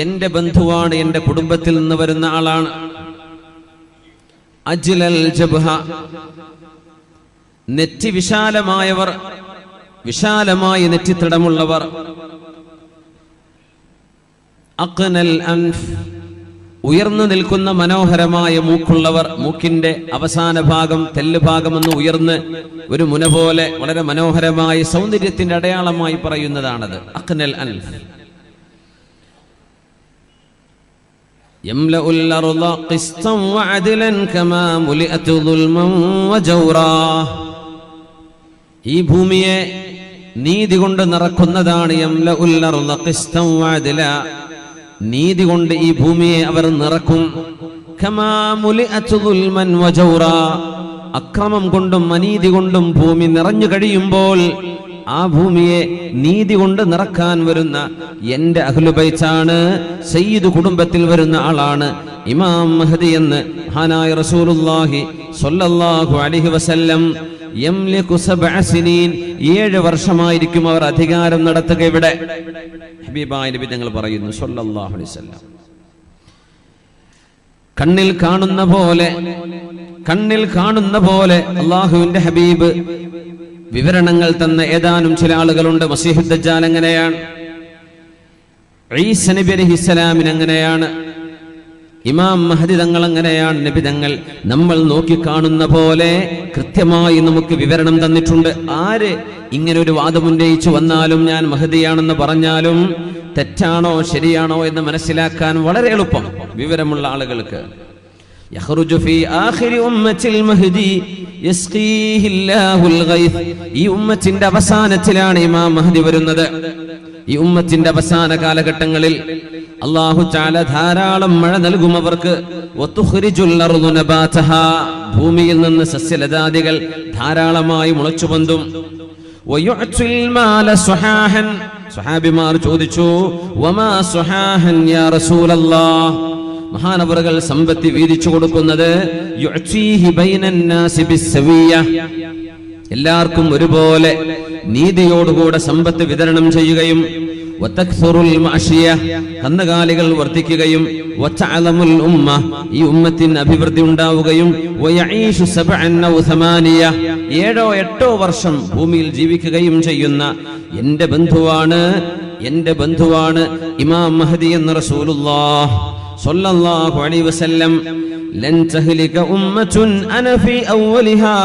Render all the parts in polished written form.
എന്റെ ബന്ധുവാണ്, എന്റെ കുടുംബത്തിൽ നിന്ന് വരുന്ന ആളാണ്. അജ്ലൽ ജബ്ഹ, നെറ്റി വിശാലമായവർ, വിശാലമായ നെറ്റിത്തടമുള്ളവർ. അഖ്നൽ അൻഫ്, ഉയർന്നു നിൽക്കുന്ന മനോഹരമായ മൂക്കുള്ളവർ. മൂക്കിന്റെ അവസാന ഭാഗം, തെല്ല് ഭാഗം എന്ന് ഉയർന്ന് ഒരു മുന പോലെ വളരെ മനോഹരമായ സൗന്ദര്യത്തിന്റെ അടയാളമായി പറയുന്നതാണത്. അഖ്നൽ അൻഫ്. യംലഉൽ അർള ഖിസ്തൻ വഅദ്ലൻ കമാ മുലിഅത് ദുൽമൻ വജൗറാ. ഈ ഭൂമിയെ നീതി കൊണ്ട് നിറക്കുന്നതാണ്. യംലഉൽ അർള ഖിസ്തൻ വഅദ്ല, നീതി കൊണ്ട് ഈ ഭൂമിയെ അവർ നിറക്കും. കമാ മുലിഅത് ദുൽമൻ വജൗറാ, അക്രമം കൊണ്ടും അനീതി കൊണ്ടും ഭൂമി നിറഞ്ഞു കഴിയുമ്പോൾ ആ ഭൂമിയെ നീതി കൊണ്ട് നിറക്കാൻ വരുന്ന എന്റെ അഹ്ലുബൈത്താണ്, സയ്യിദ് കുടുംബത്തിൽ വരുന്ന ആളാണ് ഇമാം മഹ്ദി എന്ന് മഹാനായ റസൂലുള്ളാഹി സ്വല്ലല്ലാഹു അലൈഹി വസല്ലം. യംലികു 7 സിനീൻ, 7 വർഷമായിരിക്കും അവർ അധികാരം നടത്തുക. ഇവിടെ ഹബീബായ നബി തങ്ങൾ പറയുന്നു സ്വല്ലല്ലാഹു അലൈഹി വസല്ലം, കണ്ണിൽ കാണുന്ന പോലെ അല്ലാഹുവിന്റെ ഹബീബ് വിവരണങ്ങൾ തന്ന ഏതാനും ചില ആളുകളുണ്ട്. മസീഹുദ് ദജ്ജാൽ എങ്ങനെയാണ്, ഈസ നബി അലൈഹിസ്സലാമിന് എങ്ങനെയാണ്, ഇമാം മഹ്ദി തങ്ങൾ എങ്ങനെയാണ്. നബി തങ്ങൾ നമ്മൾ നോക്കിക്കാണുന്ന പോലെ കൃത്യമായി നമുക്ക് വിവരണം തന്നിട്ടുണ്ട്. ആര് ഇങ്ങനെ ഒരു വാദം ഉന്നയിച്ചു വന്നാലും, ഞാൻ മഹ്ദിയാണെന്ന് പറഞ്ഞാലും തെറ്റാണോ ശരിയാണോ എന്ന് മനസ്സിലാക്കാൻ വളരെ എളുപ്പം വിവരമുള്ള ആളുകൾക്ക്. യഖ്റുജു ഫീ ആഖിരി ഉമ്മത്തിൽ മഹ്ദി യസ്ഖീഹില്ലാഹുൽ ഗൈസ്. ഈ ഉമ്മത്തിന്റെ അവസാനത്തിലാണ് ഇമാം മഹ്ദി വരുന്നത്. ഈ ഉമ്മത്തിന്റെ അവസാന കാലഘട്ടങ്ങളിൽ അല്ലാഹു തആല ധാരാളം മഴ നൽകും അവർക്ക്. വതുഖ്രിജുൽ അർളു നബാതഹാ, ഭൂമിയിൽ നിന്ന് സസ്യലതാദികൾ ധാരാളമായി മുളച്ചു പൊന്തും. വയുഅ്തിൽ മാല സുഹാഹൻ, സ്വഹാബിമാർ ചോദിച്ചു വമാ സുഹാഹൻ യാ റസൂലല്ലാഹ്. മഹാനവറുകൾ സമ്പത്ത് വീതിച്ചു കൊടുക്കുന്നത് യുഅ്തീഹി ബൈനൻ നാസി ബിസ്സവിയ്യ, എല്ലാവർക്കും ഒരുപോലെ നീതിയോടുകൂടെ സമ്പത്ത് വിതരണം ചെയ്യുകയും വതക്സുറുൽ മഅശിയ, കന്നുകാലികൾ വർദ്ധിക്കുകയും വതഅലമുൽ ഉമ്മ, ഈ ഉമ്മത്തിന് അഭിവൃദ്ധി ഉണ്ടാവുകയും വയഈശു 7 ഔ 8, 7 ഓ 8 വർഷം ഭൂമിയിൽ ജീവിക്കുകയും ചെയ്യുന്ന എന്റെ ബന്ധുവാണ് ഇമാം മഹ്ദി എന്ന് റസൂലുള്ളാഹ് സ്വല്ലല്ലാഹു അലൈഹി വസല്ലം. ലൻ തഹ്ലിക ഉമ്മത്തുൻ അന ഫീ അവ്വലിഹാ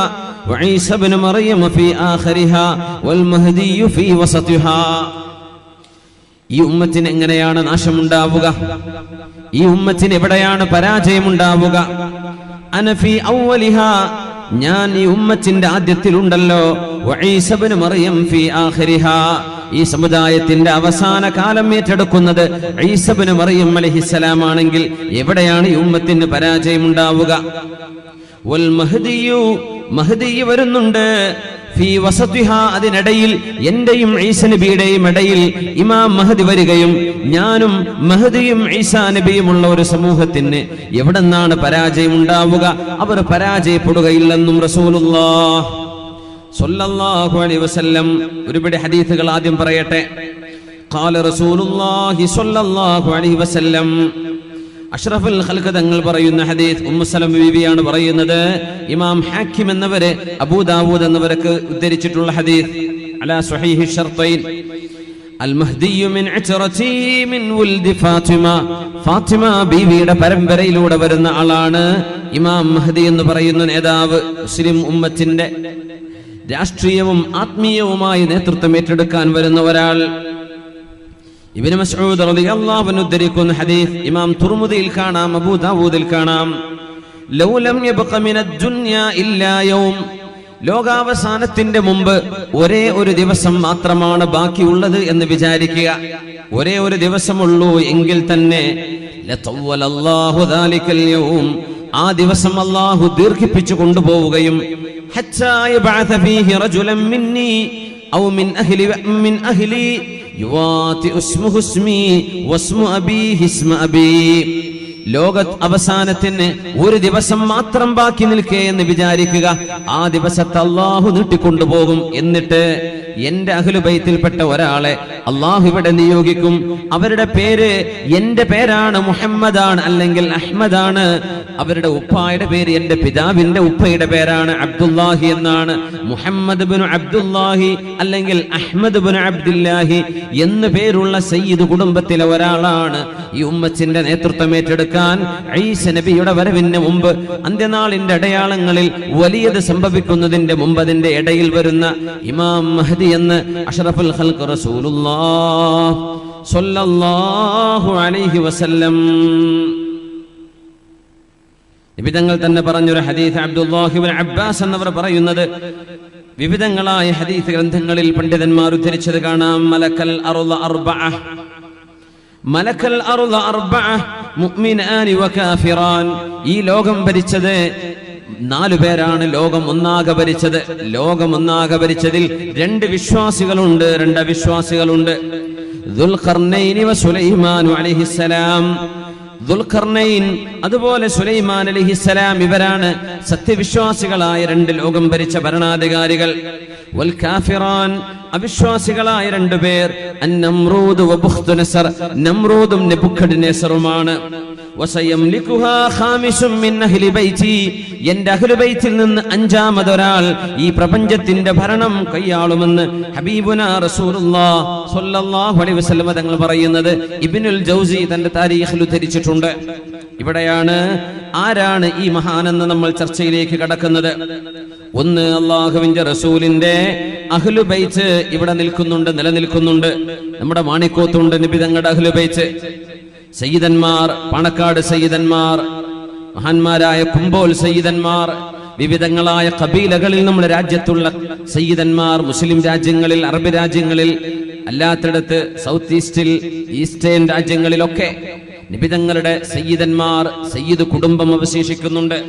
വഈസ ഇബ്നു മറിയം ഫീ ആഖിരിഹാ വൽ മഹ്ദി ഫീ വസതിഹാ. ഈ ഉമ്മത്തിന് എങ്ങനെയാണ് നാശമുണ്ടാവുക? ഈ ഉമ്മത്തിന് എവിടെയാണ് പരാജയമുണ്ടാവുക? അന ഫീ അവ്വലിഹാ, ഞാൻ ഈ ഉമ്മത്തിന്റെ ആദ്യത്തിലുണ്ടല്ലോ. വഈസ ഇബ്നു മറിയം ഫീ ആഖിരിഹാ, ഈ സമുദായത്തിന്റെ അവസാന കാലം ഏറ്റെടുക്കുന്നത് ഈസ ഇബ്നു മറിയം അലൈഹിസ്സലാം ആണെങ്കിൽ എവിടെയാണ് ഈ ഉമ്മത്തിന് പരാജയമുണ്ടാവുക? വൽ മഹ്ദി വരുന്നുണ്ട് ഫീ വസതിഹാ, അതിനിടയിൽ എന്റെയും ഈസ നബിയുടെയും ഇടയിൽ ഇമാം മഹ്ദി വരികയും ഞാനും മഹ്ദിയും ഈസാ നബിയുമുള്ള ഒരു സമൂഹത്തിന് എവിടെന്നാണ് പരാജയം ഉണ്ടാവുക? അവർ പരാജയപ്പെടുകയില്ലെന്നും റസൂലുള്ളാഹ് സ്വല്ലല്ലാഹു അലൈഹി വസല്ലം. ഒരുപിടി ഹദീസുകൾ ആദ്യം പറയട്ടെ. ഖാല റസൂലുള്ളാഹി സ്വല്ലല്ലാഹു അലൈഹി വസല്ലം, അഷ്റഫുൽ ഖൽഖ് തങ്ങൾ പറയുന്ന ഹദീസ് ഉമ്മു സലമ ബീവിയാണ് പറയുന്നത്. ഇമാം ഹാക്കിം എന്നവരെ അബൂ ദാവൂദ് എന്നവർക്ക് ഉദ്ധരിച്ചിട്ടുള്ള ഹദീസ് അലാ സ്വഹീഹി ഷർത്തൈൻ. അൽ മഹ്ദി മിൻ അച്റതി മിൻ വൽദി ഫാത്തിമ, ഫാത്തിമ ബീവിയുടെ പരമ്പരയിലൂടെ വരുന്ന ആളാണ് ഇമാം മഹ്ദി എന്ന് പറയുന്ന നേതാവ്. മുസ്ലിം ഉമ്മത്തിന്റെ രാഷ്ട്രീയവും ആത്മീയവുമായ നേതൃത്വം ഏറ്റെടുക്കാൻ വരുന്ന ഒരാൾ. ഇബ്നു മസ്ഊദ് റളിയല്ലാഹു അൻഹു ഉദ്ധരിക്കുന്ന ഹദീസ് ഇമാം തുർമുദിയിൽ കാണാം, അബൂ ദാവൂദിൽ കാണാം. ലൗ ലം യബ്ഖ മിനദ് ദുനിയ ഇല്ലാ യൗം, ലോകാവസാനത്തിന്റെ മുമ്പ് ഒരേ ഒരു ദിവസം മാത്രമാണ് ബാക്കിയുള്ളത് എന്ന് വിചാരിക്കുക. ഒരേ ഒരു ദിവസമുള്ളൂ എങ്കിൽ തന്നെ ലതവ്വലല്ലാഹു ദാലികൽ യൗം, ആ ദിവസം അല്ലാഹു ദീർഘിപ്പിച്ചു കൊണ്ടുപോവുകയും ഹത്താ യബഅഥ ഫീഹി റജുലൻ മിന്നി ഔ മിൻ അഹ്ലി യുവാതി ഇസ്മുഹു ഇസ്മി വസ്മു അബീഹി ഇസ്മ അബീ. ലോക അവസാനത്തിന് ഒരു ദിവസം മാത്രം ബാക്കി നിൽക്കേ എന്ന് വിചാരിക്കുക. ആ ദിവസത്തെ അള്ളാഹു നീട്ടിക്കൊണ്ടുപോകും. എന്നിട്ട് എന്റെ അഹ്ലുബൈത്തിൽപ്പെട്ട ഒരാളെ അള്ളാഹു ഇവിടെ നിയോഗിക്കും. അവരുടെ പേര് എന്റെ പേരാണ്, മുഹമ്മദാണ് അല്ലെങ്കിൽ അഹ്മദാണ്. അവരുടെ ഉപ്പായുടെ പേര് എന്റെ പിതാവിന്റെ ഉപ്പയുടെ പേരാണ്, അബ്ദുല്ലാഹി എന്നാണ്. മുഹമ്മദ് ബിൻ അബ്ദുല്ലാഹി അല്ലെങ്കിൽ അഹ്മദ് ബിൻ അബ്ദുല്ലാഹി എന്ന് പേരുള്ള സയ്യിദ് കുടുംബത്തിലെ ഒരാളാണ് ഈ ഉമ്മത്തിന്റെ നേതൃത്വം ഏറ്റെടുക്കാൻ. ഈസ നബിയുടെ വരവിന് മുമ്പ്, അന്ത്യനാളിന്റെ അടയാളങ്ങളിൽ വലിയത് സംഭവിക്കുന്നതിന്റെ മുമ്പ് അതിന്റെ ഇടയിൽ വരുന്ന ഇമാം മഹ്ദി എന്ന് അഷ്റഫുൽ ഖൽഖ് റസൂലുള്ളാഹ് സ്വല്ലല്ലാഹു അലൈഹി വസല്ലം നിബിതങ്ങൾ തന്നെ പറഞ്ഞൊരു ഹദീസ് അബ്ദുല്ലാഹി ഇബ്നു അബ്ബാസ് എന്നവർ പറയുന്നത്, വിവിധങ്ങളായ ഹദീസ് ഗ്രന്ഥങ്ങളിൽ പണ്ഡിതന്മാർ ഉദ്ധരിച്ചത് കാണാം. മലക്കൽ അർള അർബഅ, മലക്കൽ അർള അർബഅ മുഅ്മിനാനി വകാഫിറാൻ. ഈ ലോകം ഭരിച്ചത് 4 പേരാണ്. ലോകം ഒന്നാകെ ഭരിച്ചത്. ലോകം ഒന്നാകെ ഭരിച്ചതിൽ 2 വിശ്വാസികളുണ്ട്, 2 അവിശ്വാസികളുണ്ട്. ദുൽഖർനൈൻ വ സുലൈമാൻ അലൈഹിസ്സലാം. ദുൽഖർനൈൻ അതുപോലെ സുലൈമാൻ അലൈഹിസ്സലാം ഇവരാണ് സത്യവിശ്വാസികളായ 2 ലോകം ഭരിച്ച ഭരണാധികാരികൾ. വൽ കാഫിറാൻ അവിശ്വാസികളായ 2 പേർ അന്നമ്രൂദ് വ ബുഖ്തുനസർ, നമ്രൂദും നെബുക്കദ്നേസറുമാണ്. വസയംലികുഹാ ഖാമിസും മിൻ അഹ്ലി ബൈതി, എന്റെ അഹ്ലുബൈത്തിൽ നിന്ന് 5-മതൊരാൾ ഈ പ്രപഞ്ചത്തിന്റെ ഭരണം കൈയാളുമെന്ന് ഹബീബുനാ റസൂലുള്ളാഹ് സ്വല്ലല്ലാഹു അലൈഹി വസല്ലം തങ്ങൾ പറയുന്നത് ഇബ്നുൽ ജൗസി തന്റെ താരീഖിൽ ഉദ്ധരിച്ചിട്ടുണ്ട്. ഇവിടെയാണ് ആരാണ് ഈ മഹാനെന്ന് നമ്മൾ ചർച്ചയിലേക്ക് കടക്കുന്നത്. ഒന്ന്, അല്ലാഹുവിന്റെ റസൂലിന്റെ അഹ്ലുബൈത്ത് ഇവിടെ നിൽക്കുന്നുണ്ട്, നിലനിൽക്കുന്നുണ്ട്. നമ്മുടെ മാണിക്കോത്തുണ്ട് നബി തങ്ങളുടെ അഹ്ലുബൈത്ത്. സയ്യിദന്മാർ, പാണക്കാട് സയ്യിദന്മാർ, മഹാന്മാരായ കുമ്പോൽ സയ്യിദന്മാർ, വിവിധങ്ങളായ കബീലകളിൽ നമ്മുടെ രാജ്യത്തുള്ള സയ്യിദന്മാർ, മുസ്ലിം രാജ്യങ്ങളിൽ, അറബ് രാജ്യങ്ങളിൽ, അല്ലാത്തിടത്ത് സൗത്ത് ഈസ്റ്റിൽ, ഈസ്റ്റേൺ രാജ്യങ്ങളിലൊക്കെ നിബിതങ്ങളുടെ സയ്യിദന്മാർ, സയ്യിദ് കുടുംബം അവശേഷിക്കുന്നുണ്ട്.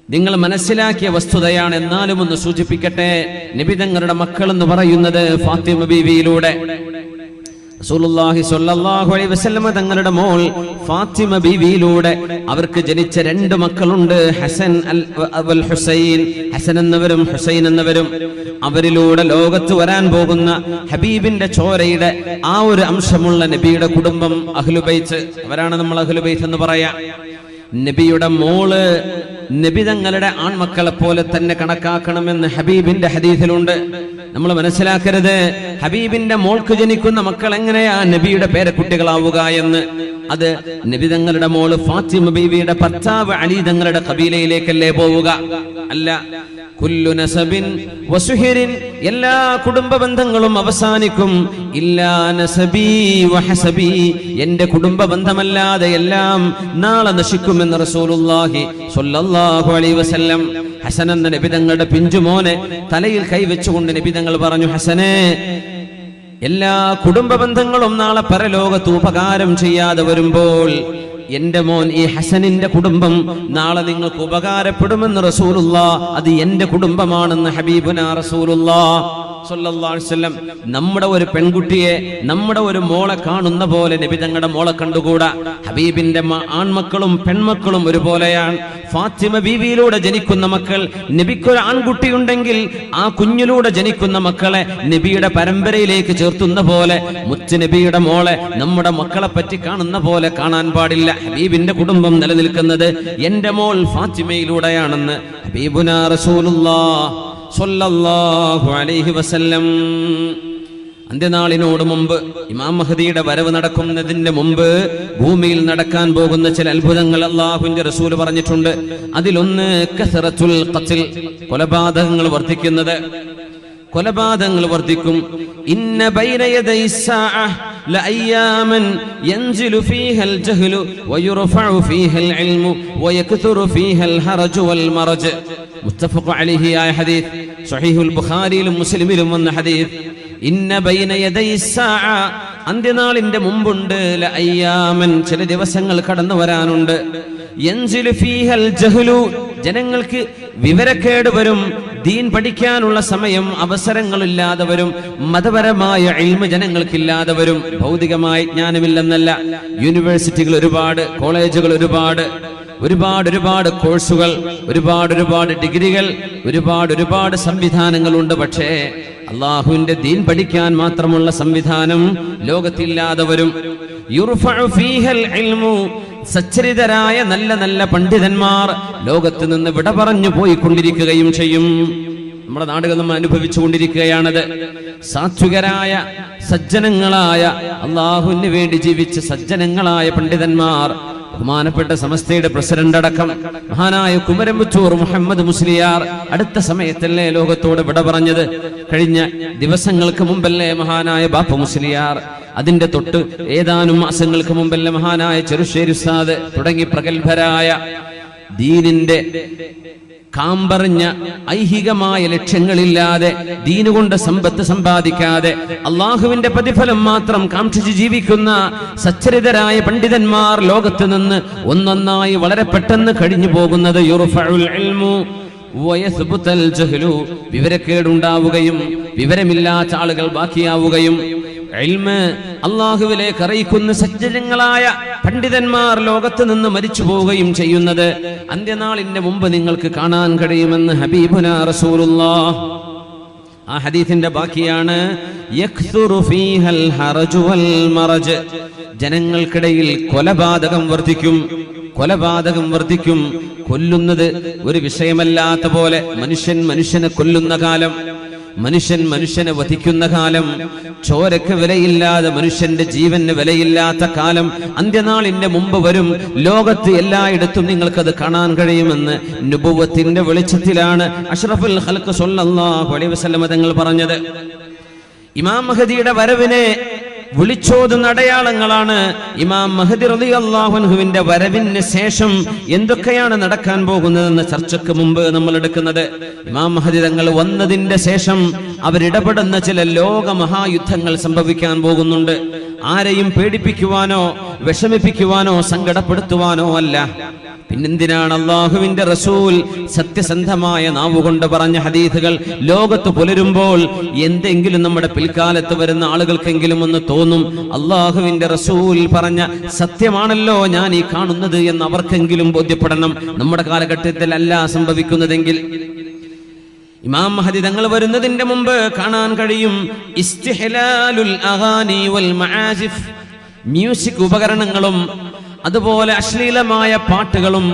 നിങ്ങൾ മനസ്സിലാക്കിയ വസ്തുതയാണ്. എന്നാലും ഒന്ന് സൂചിപ്പിക്കട്ടെ. നിബിതങ്ങളുടെ മക്കൾ എന്ന് പറയുന്നത് ഫാത്തിമ ബീവിയിലൂടെ റസൂലുള്ളാഹി സ്വല്ലല്ലാഹു അലൈഹി വസല്ലം തങ്ങളുടെ മോൾ ഫാത്തിമ ബീവിയിലൂടെ അവർക്ക് ജനിച്ച 2 മക്കളുണ്ട്, ഹസൻ അൽ ഹുസൈൻ, ഹസൻ എന്നവരും ഹുസൈൻ എന്നവരും. അവരിലൂടെ ലോകത്ത് വരാൻ പോകുന്ന ഹബീബിന്റെ ചോരയുടെ ആ ഒരു അംശമുള്ള നബിയുടെ കുടുംബം അഹ്ലുബൈത്ത്, അവരാണ് നമ്മൾ അഹ്ലുബൈത്ത് എന്ന് പറയാ. നബിയുടെ മോള് നബി തങ്ങളുടെ ആൺമക്കളെ പോലെ തന്നെ കണക്കാക്കണമെന്ന് ഹബീബിന്റെ ഹദീസിലുണ്ട്. നമ്മൾ മനസ്സിലാക്കരുത് ഹബീബിന്റെ മോൾക്ക് ജനിക്കുന്ന മക്കൾ എങ്ങനെയാ നബിയുടെ പേരക്കുട്ടികളാവുക എന്ന്. അത് നബി തങ്ങളുടെ മോള് ഫാത്തിമ ബീവിയുടെ ഭർത്താവ് അലി തങ്ങളുടെ ഖബീലയിലേക്കല്ലേ പോവുക? അല്ല. കുല്ലു നസബിൻ വസുഹിരിൻ, എല്ലാ കുടുംബ ബന്ധങ്ങളും അവസാനിക്കും. ഇല്ലാ നസബി വഹസബി, എന്റെ കുടുംബ ബന്ധമല്ലാതെ എല്ലാം നാളെ നശിക്കുമെന്ന് റസൂലുള്ളാഹി സ്വല്ലല്ലാഹു അലൈഹി വസല്ലം. ഹസൻ എന്ന നബി തങ്ങളുടെ പിഞ്ചുമോനെ തലയിൽ കൈവച്ചുകൊണ്ട് നബി തങ്ങൾ പറഞ്ഞു, ഹസനെ, എല്ലാ കുടുംബ ബന്ധങ്ങളും നാളെ പരലോകത്ത് ഉപകാരം ചെയ്യാതെ വരുമ്പോൾ എന്റെ മോൻ ഈ ഹസനിന്റെ കുടുംബം നാളെ നിങ്ങൾക്ക് ഉപകാരപ്പെടുമെന്ന് റസൂലുള്ളാഹ്, അത് എന്റെ കുടുംബമാണെന്ന് ഹബീബുനാ റസൂലുള്ളാഹ് സ്വല്ലല്ലാഹു അലൈഹി വസല്ലം. നമ്മുടെ ഒരു പെൺകുട്ടിയെ, നമ്മുടെ ഒരു മോളെ കാണുന്ന പോലെ നബി തങ്ങളുടെ മോളെ കണ്ടുകൂടാ. ഹബീബിന്റെ ആൺമക്കളും പെൺമക്കളും ഒരുപോലെയാണ്. ഫാത്തിമ ബീവിയിലൂടെ ജനിക്കുന്ന മക്കൾ, നബിക്കൊരു ആൺകുട്ടിയുണ്ടെങ്കിൽ ആ കുഞ്ഞിലൂടെ ജനിക്കുന്ന മക്കളെ നബിയുടെ പരമ്പരയിലേക്ക് ചേർത്തുന്ന പോലെ മുത്ത് നബിയുടെ മോളെ നമ്മുടെ മക്കളെ പറ്റി കാണുന്ന പോലെ കാണാൻ പാടില്ല. ഹബീബിന്റെ കുടുംബം നിലനിൽക്കുന്നത് എന്റെ മോൾ ഫാത്തിമയിലൂടെയാണെന്ന് ഹബീബുനാ റസൂലുള്ളാഹ് സ്വല്ലല്ലാഹു അലൈഹി വസല്ലം. അന്ത്യനാളിനോട് മുമ്പ്, ഇമാം മഹ്ദിയുടെ വരവ് നടക്കുന്നതിന് മുമ്പ് ഭൂമിയിൽ നടക്കാൻ പോകുന്ന ചില അത്ഭുതങ്ങൾ അല്ലാഹുവിന്റെ റസൂൽ പറഞ്ഞിട്ടുണ്ട്. അതിലൊന്ന് കസറത്തുൽ ഖത്ൽ, കൊലപാതകങ്ങൾ വർദ്ധിക്കുന്നത്. കൊലപാതകങ്ങൾ വർദ്ധിക്കും. ഇന്ന ബൈന യദൈ സ്സാഅ ലഅയ്യാമൻ യൻസിലു ഫീഹൽ ജഹ്ലു വയുർഫഉ ഫീഹൽ ഇൽമു വയക്തുറു ഫീഹൽ ഹറജു വൽ മറജ്. മുത്തഫഖ് അലൈഹി ആയ ഹദീസ്, സ്വഹീഹുൽ ബുഖാരിയിലും മുസ്ലിമിലും വന്ന ഹദീസ്. ഇന്ന ബൈന യദൈ സ്സാഅ, അന്ത്യനാളിന്റെ മുമ്പുണ്ട്, ലഅയ്യാമൻ, ചില ദിവസങ്ങൾ കടന്നു വരാനുണ്ട്. യൻസിലു ഫീഹൽ ജഹ്ലു, ജനങ്ങൾക്ക് വിവരക്കേട് വരും, ദീൻ പഠിക്കാനുള്ള സമയം അവസരങ്ങളില്ലാതെ വരും, മതപരമായ ഇൽമ ജനങ്ങൾക്കില്ലാതെ വരും. ഭൗതികമായ ജ്ഞാനമില്ലെന്നല്ല, യൂണിവേഴ്സിറ്റികൾ ഒരുപാട്, കോളേജുകൾ ഒരുപാട് കോഴ്സുകൾ, ഒരുപാട് ഡിഗ്രികൾ, ഒരുപാട് സംവിധാനങ്ങളുണ്ട്. പക്ഷേ അള്ളാഹുവിന്റെ ദീൻ പഠിക്കാൻ മാത്രമുള്ള സംവിധാനം ലോകത്തില്ലാതെ വരും. യുർഫഉ ഫീഹൽ ഇൽമു, സച്ചരിതരായ നല്ല പണ്ഡിതന്മാർ ലോകത്ത് നിന്ന് വിട പറഞ്ഞു പോയിക്കൊണ്ടിരിക്കുകയും ചെയ്യും. നമ്മുടെ നാടുകൾ നമ്മൾ അനുഭവിച്ചുകൊണ്ടിരിക്കുകയാണത്. സാത്വികരായ സജ്ജനങ്ങളായ അള്ളാഹുവിന് വേണ്ടി ജീവിച്ച സജ്ജനങ്ങളായ പണ്ഡിതന്മാർ, ബഹുമാനപ്പെട്ട സമസ്തയുടെ പ്രസിഡന്റ് അടക്കം മഹാനായ കുമരമ്പത്തൂർ മുഹമ്മദ് മുസ്ലിയാർ അടുത്ത സമയത്തല്ലേ ലോകത്തോട് വിട പറഞ്ഞത്? കഴിഞ്ഞ ദിവസങ്ങൾക്ക് മുമ്പല്ലേ മഹാനായ ബാപ്പ മുസ്ലിയാർ, അതിന്റെ തൊട്ട് ഏതാനും മാസങ്ങൾക്ക് മുമ്പല്ലേ മഹാനായ ചെറുശ്ശേരി ഉസ്താദ് തുടങ്ങി പ്രഗത്ഭരായ ദീനിന്റെ കാമ്പറിഞ്ഞ ഐഹികമായ ലക്ഷ്യങ്ങളില്ലാതെ, ദീനുകൊണ്ട് സമ്പത്ത് സമ്പാദിക്കാതെ അള്ളാഹുവിന്റെ പ്രതിഫലം മാത്രം കാക്ഷിച്ച് ജീവിക്കുന്ന സച്ചരിതരായ പണ്ഡിതന്മാർ ലോകത്ത് നിന്ന് ഒന്നൊന്നായി വളരെ പെട്ടെന്ന് കഴിഞ്ഞു പോകുന്നത്. യുർഫഉൽ ഇൽമു വയസ്ബുതൽ ജഹ്ലു, വിവരക്കേടുണ്ടാവുകയും വിവരമില്ലാത്ത ആളുകൾ ബാക്കിയാവുകയും ഇൽമ് അള്ളാഹുവിലേക്ക് അറിയിക്കുന്ന സജ്ജനങ്ങളായ പണ്ഡിതന്മാർ ലോകത്ത് നിന്ന് മരിച്ചു പോവുകയും ചെയ്യുന്നത് അന്ത്യനാളിന്റെ മുമ്പ് നിങ്ങൾക്ക് കാണാൻ കഴിയുമെന്ന് ഹബീബുനാ റസൂലുള്ളാഹ്. ആ ഹദീസിന്റെ ബാക്കിയാണ് യക്സുറു ഫീഹൽ ഹറജു വൽ മറജ്, ജനങ്ങൾക്കിടയിൽ കൊലപാതകം വർദ്ധിക്കും. കൊല്ലുന്നത് ഒരു വിഷയമല്ലാത്ത പോലെ മനുഷ്യനെ കൊല്ലുന്ന കാലം, മനുഷ്യനെ വധിക്കുന്ന കാലം, ചോരക്ക് വിലയില്ലാതെ മനുഷ്യന്റെ ജീവന് വിലയില്ലാത്ത കാലം അന്ത്യനാളിന്റെ മുമ്പ് വരും. ലോകത്ത് എല്ലായിടത്തും നിങ്ങൾക്കത് കാണാൻ കഴിയുമെന്ന് നുബുവത്തിന്റെ വെളിച്ചത്തിലാണ് അഷ്റഫുൽ ഖൽഖ് സ്വല്ലല്ലാഹു അലൈഹി വസല്ലം തങ്ങൾ പറഞ്ഞത്. ഇമാം മഹദിയുടെ വരവിനെ വിളിച്ചോതുന്ന അടയാളങ്ങളാണ്. ഇമാം മഹദി റളിയല്ലാഹു അൻഹുവിന്റെ വരവിന് ശേഷം എന്തൊക്കെയാണ് നടക്കാൻ പോകുന്നതെന്ന ചർച്ചയ്ക്ക് മുമ്പ് നമ്മൾ എടുക്കുന്നത്. ഇമാം മഹദി തങ്ങൾ വന്നതിന്റെ ശേഷം അവരിടപെടുന്ന ചില ലോക മഹായുദ്ധങ്ങൾ സംഭവിക്കാൻ പോകുന്നുണ്ട്. ആരെയും പേടിപ്പിക്കുവാനോ വിഷമിപ്പിക്കുവാനോ സങ്കടപ്പെടുത്തുവാനോ അല്ല. പിന്നെന്തിനാണ് അള്ളാഹുവിന്റെ റസൂൽ സത്യസന്ധമായ നാവുകൊണ്ട് പറഞ്ഞ ഹദീസുകൾ ലോകത്ത് പുലരുമ്പോൾ എന്തെങ്കിലും നമ്മുടെ പിൽക്കാലത്ത് വരുന്ന ആളുകൾക്കെങ്കിലും ഒന്ന് തോന്നും, അള്ളാഹുവിന്റെ റസൂൽ പറഞ്ഞ സത്യമാണല്ലോ ഞാൻ ഈ കാണുന്നത് എന്ന് അവർക്കെങ്കിലും ബോധ്യപ്പെടണം. നമ്മുടെ കാലഘട്ടത്തിൽ അല്ല സംഭവിക്കുന്നതെങ്കിൽ. ഇമാം മഹദി തങ്ങൾ വരുന്നതിന്റെ മുമ്പ് കാണാൻ കഴിയും ഇസ്തിഹ്ലാലുൽ അഗാനി വൽ മആസിഫ്, മ്യൂസിക് ഉപകരണങ്ങളും അതുപോലെ അശ്ലീലമായ പാട്ടുകളും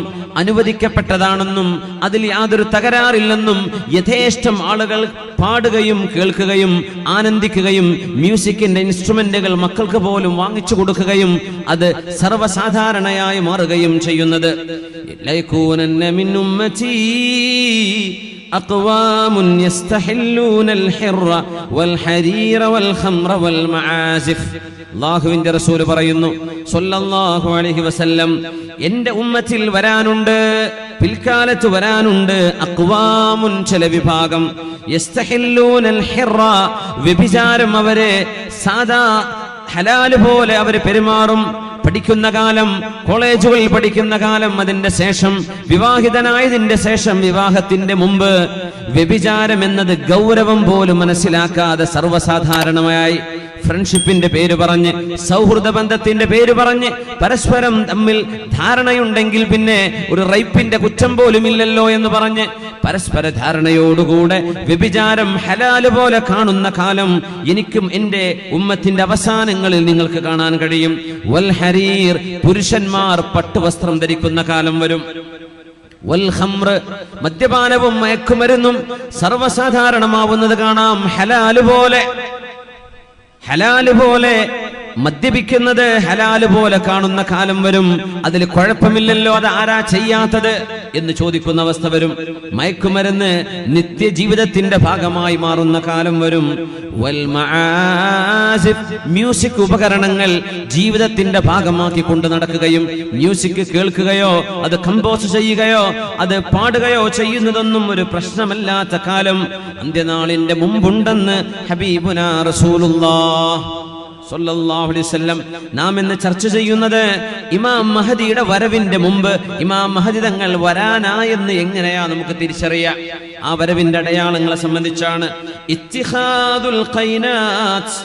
അനുവദിക്കപ്പെട്ടതാണെന്നും അതിൽ യാതൊരു തകരാറില്ലെന്നും യഥേഷ്ടം ആളുകൾ പാടുകയും കേൾക്കുകയും ആനന്ദിക്കുകയും മ്യൂസിക്കിന്റെ ഇൻസ്ട്രുമെന്റുകൾ മക്കൾക്ക് പോലും വാങ്ങിച്ചു കൊടുക്കുകയും അത് സർവ്വസാധാരണയായി മാറുകയും ചെയ്യുന്നത്. അഖ്വാമുൻ യസ്തഹില്ലൂനൽ ഹിർറ വൽ ഹരീറ വൽ ഖംറ വൽ മആസിഫ്. അല്ലാഹുവിന്റെ റസൂൽ പറയുന്നു സ്വല്ലല്ലാഹു അലൈഹി വസല്ലം, എന്റെ ഉമ്മത്തിൽ വരാനുണ്ട്, പിൽക്കാലത്ത് വരാനുണ്ട് അഖ്വാമുൻ, ചില വിഭാഗം, യസ്തഹില്ലൂനൽ ഹിർറ, വ്യഭിചാരം അവരെ സാദാ ഹലാല് പോലെ അവർ പെരുമാറും. പഠിക്കുന്ന കാലം, കോളേജുകളിൽ പഠിക്കുന്ന കാലം, അതിന്റെ ശേഷം വിവാഹിതനായതിന്റെ ശേഷം വിവാഹത്തിന്റെ മുമ്പ് വ്യഭിചാരം എന്നത് ഗൗരവം പോലും മനസ്സിലാക്കാതെ സർവ്വസാധാരണമായി ഫ്രണ്ട്ഷിപ്പിന്റെ പേര് പറഞ്ഞ്, സൗഹൃദ ബന്ധത്തിന്റെ പേര് പറഞ്ഞ്, പരസ്പരം തമ്മിൽ ധാരണയുണ്ടെങ്കിൽ പിന്നെ ഒരു റേപ്പിന്റെ കുറ്റം പോലും ഇല്ലല്ലോ എന്ന് പറഞ്ഞ് പരസ്പര ധാരണയോടുകൂടെ വ്യഭിചാരം ഹലാല് പോലെ കാണുന്ന കാലം എനിക്കും എന്റെ ഉമ്മത്തിന്റെ അവസാനങ്ങളിൽ നിങ്ങൾക്ക് കാണാൻ കഴിയും. വൽ ഹരീർ, പുരുഷന്മാർ പട്ടുവസ്ത്രം ധരിക്കുന്ന കാലം വരും. വൽ ഖംർ, മദ്യപാനവും മയക്കുമരുന്നും സർവ്വസാധാരണമാവുന്നത് കാണാം. ഹലാല് പോലെ മദ്യപിക്കുന്നത് ഹലാല് പോലെ കാണുന്ന കാലം വരും. അതിൽ കുഴപ്പമില്ലല്ലോ, അത് ആരാ ചെയ്യാത്തത് എന്ന് ചോദിക്കുന്ന അവസ്ഥ വരും. മയക്കുമരുന്ന് നിത്യജീവിതത്തിന്റെ ഭാഗമായി മാറുന്ന കാലം വരും. വൽ മആസിഫ്, മ്യൂസിക് ഉപകരണങ്ങൾ ജീവിതത്തിന്റെ ഭാഗമാക്കി കൊണ്ട് നടക്കുകയും മ്യൂസിക് കേൾക്കുകയോ അത് കമ്പോസ് ചെയ്യുകയോ അത് പാടുകയോ ചെയ്യുന്നതൊന്നും ഒരു പ്രശ്നമല്ലാത്ത കാലം അന്ത്യനാളിന്റെ മുമ്പുണ്ടെന്ന് ഹബീബുനാ റസൂലുള്ളാഹ് സ്വല്ലല്ലാഹു അലൈഹി വസല്ലം. നാം ഇന്ന് ചർച്ച ചെയ്യുന്നത് ഇമാം മഹദിയുടെ വരവിന്റെ മുമ്പ് ഇമാം മഹദി തങ്ങൾ വരാനായെന്ന് എങ്ങനെയാ നമുക്ക് തിരിച്ചറിയാം? ആ വരവിന്റെ അടയാളങ്ങളെ സംബന്ധിച്ചാണ്. ഇത്തിഖാദുൽ ഖൈനാത്ത്,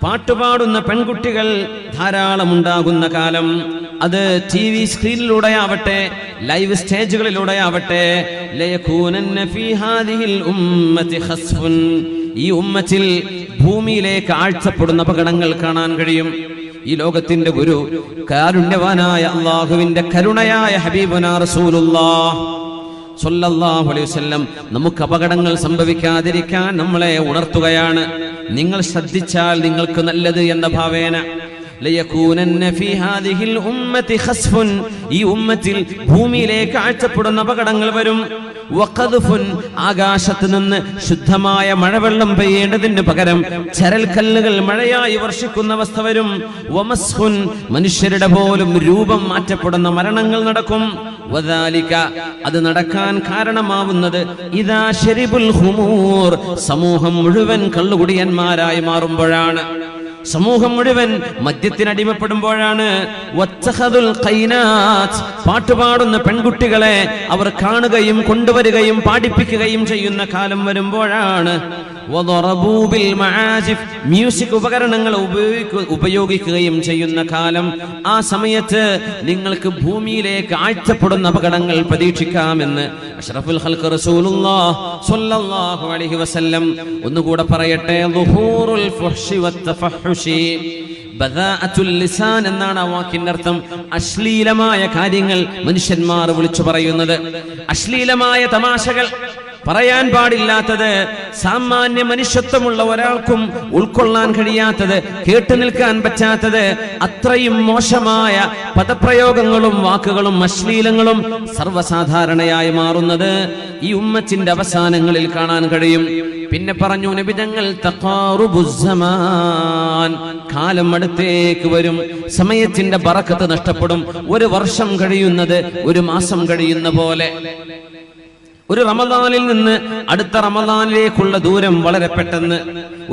പാട്ടുപാടുന്ന പെൺകുട്ടികൾ ധാരാളം ഉണ്ടാകുന്ന കാലം. അത് TV സ്ക്രീനിലൂടെ ആവട്ടെ, ലൈവ് സ്റ്റേജുകളിലൂടെ ആവട്ടെ. ലയകൂനന്ന ഫീ ഹാദിഹിൽ ഉമ്മത്തി ഖസ്ഫുൻ, ഈ ഉമ്മത്തിൽ ഭൂമിയിലേക്ക് ആഴ്ചപ്പെടുന്ന അപകടങ്ങൾ കാണാൻ കഴിയും. ഈ ലോകത്തിന്റെ ഒരു കാരുണ്യവാനായ അള്ളാഹുവിന്റെ കരുണയായ ഹബീബുനാ റസൂലുള്ളാഹ് സ്വല്ലല്ലാഹു അലൈഹി വസല്ലം നമുക്ക് അപകടങ്ങൾ സംഭവിക്കാതിരിക്കാൻ നമ്മളെ ഉണർത്തുകയാണ്. നിങ്ങൾ ശ്രദ്ധിച്ചാൽ നിങ്ങൾക്ക് നല്ലത് എന്ന ഭാവേന. ലയകൂനന്ന ഫീ ഹാദിഹിൽ ഉമ്മത്തി ഖസ്ഫുൻ, ഈ ഉമ്മത്തിൽ ഭൂമിയിലേക്ക് ആഴ്ചപ്പെടുന്ന അപകടങ്ങൾ വരും. വഖദ്ഫുൻ, ആകാശത്ത് നിന്ന് ശുദ്ധമായ മഴവെള്ളം പെയ്യേണ്ടതിന് പകരം ചരൽക്കല്ലുകൾ മഴയായി വർഷിക്കുന്ന അവസ്ഥ വരും. വമസ്ഖുൻ, മനുഷ്യരുടെ പോലും രൂപം മാറ്റപ്പെടുന്ന മരണങ്ങൾ നടക്കും. വദാലിക, അത് നടക്കാൻ കാരണമാവുന്നത് ഇദാ ശരിബുൽ ഖുമൂർ, സമൂഹം മുഴുവൻ കള്ളുകുടിയന്മാരായി മാറുമ്പോഴാണ്. സമൂഹം മുഴുവൻ മദ്യത്തിനടിമപ്പെടുമ്പോഴാണ്. വത്തഖദുൽ ഖൈനാത്ത്, പാട്ടുപാടുന്ന പെൺകുട്ടികളെ അവർ കാണുകയും കൊണ്ടുവരികയും പാടിപ്പിക്കുകയും ചെയ്യുന്ന കാലം വരുമ്പോഴാണ്. വദറബൂ ബിൽ മആസിഫ്, മ്യൂസിക് ഉപകരണങ്ങൾ ഉപയോഗിക്കുകയും ചെയ്യുന്ന കാലം. ആ സമയത്ത് നിങ്ങൾക്ക് ഭൂമിയിലേക്ക് ആഴ്ചപ്പെടുന്ന അപകടങ്ങൾ പ്രതീക്ഷിക്കാമെന്ന് അഷ്റഫുൽ ഖൽഖ് റസൂലുള്ളാഹ് സ്വല്ലല്ലാഹു അലൈഹി വസല്ലം ഒന്നുകൂടെ പറയട്ടെ. ളുഹൂറുൽ ഫുഹ്ശി വത്തഫഹുശി, ബദാഅത്തുൽ ലിസാൻ എന്നാണ് ആ വാക്കിന്റെ അർത്ഥം. അശ്ലീലമായ കാര്യങ്ങൾ മനുഷ്യന്മാർ വിളിച്ചു പറയുന്നത്, അശ്ലീലമായ തമാശകൾ, പറയാൻ പാടില്ലാത്തത്, സാമാന്യ മനുഷ്യത്വമുള്ള ഒരാൾക്കും ഉൾക്കൊള്ളാൻ കഴിയാത്തത്, കേട്ടു നിൽക്കാൻ പറ്റാത്തത്, അത്രയും മോശമായ പദപ്രയോഗങ്ങളും വാക്കുകളും അശ്ലീലങ്ങളും സർവ്വസാധാരണയായി മാറുന്നത് ഈ ഉമ്മത്തിന്റെ അവസാനങ്ങളിൽ കാണാൻ കഴിയും. പിന്നെ പറഞ്ഞു നബി തങ്ങൾ, തഖാറുബുസ്സമാൻ, കാലം അടുത്തേക്ക് വരും, സമയത്തിന്റെ ബറക്കത്ത് നഷ്ടപ്പെടും. ഒരു വർഷം കഴിയുന്നത് ഒരു മാസം കഴിയുന്ന പോലെ. ഒരു റമദാനിൽ നിന്ന് അടുത്ത റമദാനിലേക്കുള്ള ദൂരം വളരെ പെട്ടെന്ന്.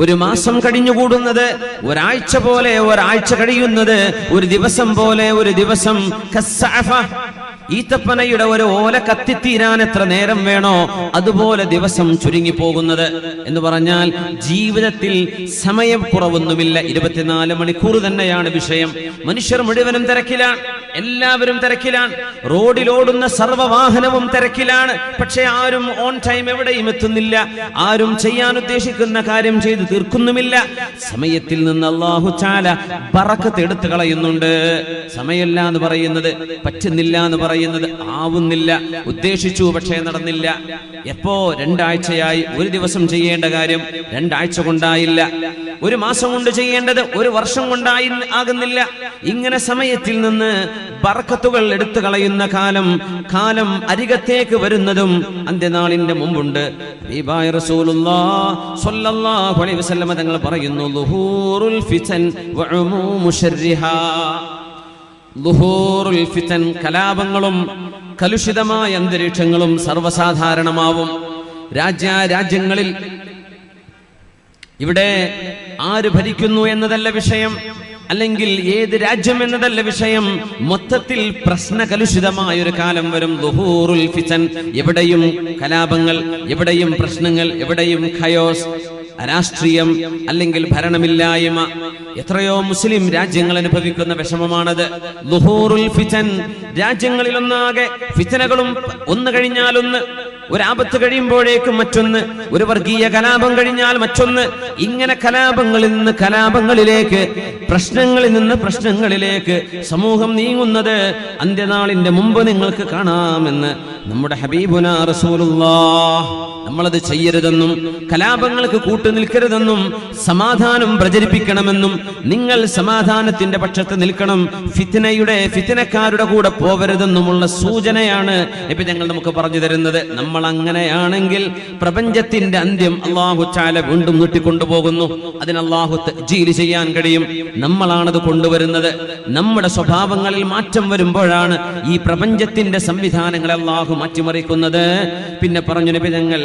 ഒരു മാസം കഴിഞ്ഞുകൂടുന്നത് ഒരാഴ്ച പോലെ, ഒരാഴ്ച കഴിയുന്നത് ഒരു ദിവസം പോലെ. ഒരു ദിവസം കസ്സഅഫ, ഈത്തപ്പനയുടെ ഒരു ഓല കത്തിത്തീരാൻ എത്ര നേരം വേണോ അതുപോലെ ദിവസം ചുരുങ്ങി പോകുന്നത് എന്ന് പറഞ്ഞാൽ ജീവിതത്തിൽ സമയക്കുറവൊന്നുമില്ല. 24 മണിക്കൂർ തന്നെയാണ് വിഷയം. മനുഷ്യർ മുഴുവനും തിരക്കിലാണ്, എല്ലാവരും തിരക്കിലാണ്. റോഡിലോടുന്ന സർവ്വവാഹനവും തിരക്കിലാണ്. പക്ഷെ ആരും ഓൺ ടൈം എവിടെയും എത്തുന്നില്ല. ആരും ചെയ്യാൻ ഉദ്ദേശിക്കുന്ന കാര്യം ചെയ്തു തീർക്കുന്നുമില്ല. സമയത്തിൽ നിന്ന് അല്ലാഹു തആല ബറക്കത്ത് എടുത്തു കളയുന്നുണ്ട്. സമയമില്ല എന്ന് പറയുന്നത്, പറ്റുന്നില്ല എന്ന് പറയുന്നത്, ആവുന്നില്ല, ഉദ്ദേശിച്ചു പക്ഷേ നടന്നില്ല. എപ്പോ 2 ആഴ്ചയായി, ഒരു ദിവസം ചെയ്യേണ്ട കാര്യം 2 ആഴ്ച കൊണ്ടായില്ല. ഒരു മാസം കൊണ്ട് ചെയ്യേണ്ടത് ഒരു വർഷം കൊണ്ടായി ആകുന്നില്ല. ഇങ്ങനെ സമയത്തിൽ നിന്ന് ബർക്കത്തുകൾ എടുത്തു കളയുന്ന കാലം അരികത്തേക്ക് വരുന്നതും അന്ത്യനാളിന്റെ മുമ്പുണ്ട്. ഹബീബായ റസൂലുള്ളാഹി സ്വല്ലല്ലാഹു അലൈഹി വസല്ലം തങ്ങൾ പറയുന്നു, ളുഹൂറുൽ ഫിതൻ വഉമൂമു ശർരിഹാ. ളുഹൂറുൽ ഫിതൻ, കലാപങ്ങളും കലുഷിതമായ അന്തരീക്ഷങ്ങളും സർവ്വസാധാരണമാവും. രാജ്യങ്ങളിൽ ഇവിടെ ആര് ഭരിക്കുന്നു എന്നതല്ല വിഷയം, അല്ലെങ്കിൽ ഏത് രാജ്യം എന്നതല്ല വിഷയം. മൊത്തത്തിൽ പ്രശ്നകലുഷിതമായ ഒരു കാലം വരും. ളുഹൂറുൽ ഫിതൻ, എവിടെയും കലാപങ്ങൾ, എവിടെയും പ്രശ്നങ്ങൾ, എവിടെയും ഖയോസ്, രാഷ്ട്രീയം അല്ലെങ്കിൽ ഭരണമില്ലായ്മ. എത്രയോ മുസ്ലിം രാജ്യങ്ങൾ അനുഭവിക്കുന്ന വിഷമമാണത്. ളുഹൂറുൽ ഫിതൻ, രാജ്യങ്ങളിലൊന്നാകെ ഫിതനകളും ഒന്ന് കഴിഞ്ഞാൽ ഒന്ന്, ഒരാപത്ത് കഴിയുമ്പോഴേക്കും മറ്റൊന്ന്, ഒരു വർഗീയ കലാപം കഴിഞ്ഞാൽ മറ്റൊന്ന്. ഇങ്ങനെ കലാപങ്ങളിൽ നിന്ന് കലാപങ്ങളിലേക്ക്, പ്രശ്നങ്ങളിൽ നിന്ന് പ്രശ്നങ്ങളിലേക്ക് സമൂഹം നീങ്ങുന്നത് അന്ത്യനാളിന്റെ മുമ്പ് നിങ്ങൾക്ക് കാണാമെന്ന് നമ്മുടെ ഹബീബുനാ റസൂലുള്ളാഹ്. നമ്മളത് ചെയ്യരുതെന്നും കലാപങ്ങൾക്ക് കൂട്ടുനിൽക്കരുതെന്നും സമാധാനം പ്രചരിപ്പിക്കണമെന്നും നിങ്ങൾ സമാധാനത്തിന്റെ പക്ഷത്ത് നിൽക്കണം, ഫിത്നക്കാരുടെ കൂടെ പോവരുതെന്നുമുള്ള സൂചനയാണ് നബി ഞങ്ങൾ നമുക്ക് പറഞ്ഞു തരുന്നത്. നമ്മൾ അങ്ങനെയാണെങ്കിൽ പ്രപഞ്ചത്തിന്റെ അന്ത്യം അല്ലാഹു തആല വീണ്ടും നീട്ടിക്കൊണ്ടുപോകുന്നു. അതിന് അല്ലാഹു തഅ്ജീൽ ചെയ്യാൻ കഴിയും. നമ്മളാണത് കൊണ്ടുവരുന്നത്. നമ്മുടെ സ്വഭാവങ്ങളിൽ മാറ്റം വരുമ്പോഴാണ് ഈ പ്രപഞ്ചത്തിന്റെ സംവിധാനങ്ങളെ അല്ലാഹു മാറ്റിമറിക്കുന്നത്. പിന്നെ പറഞ്ഞു നബി ഞങ്ങൾ,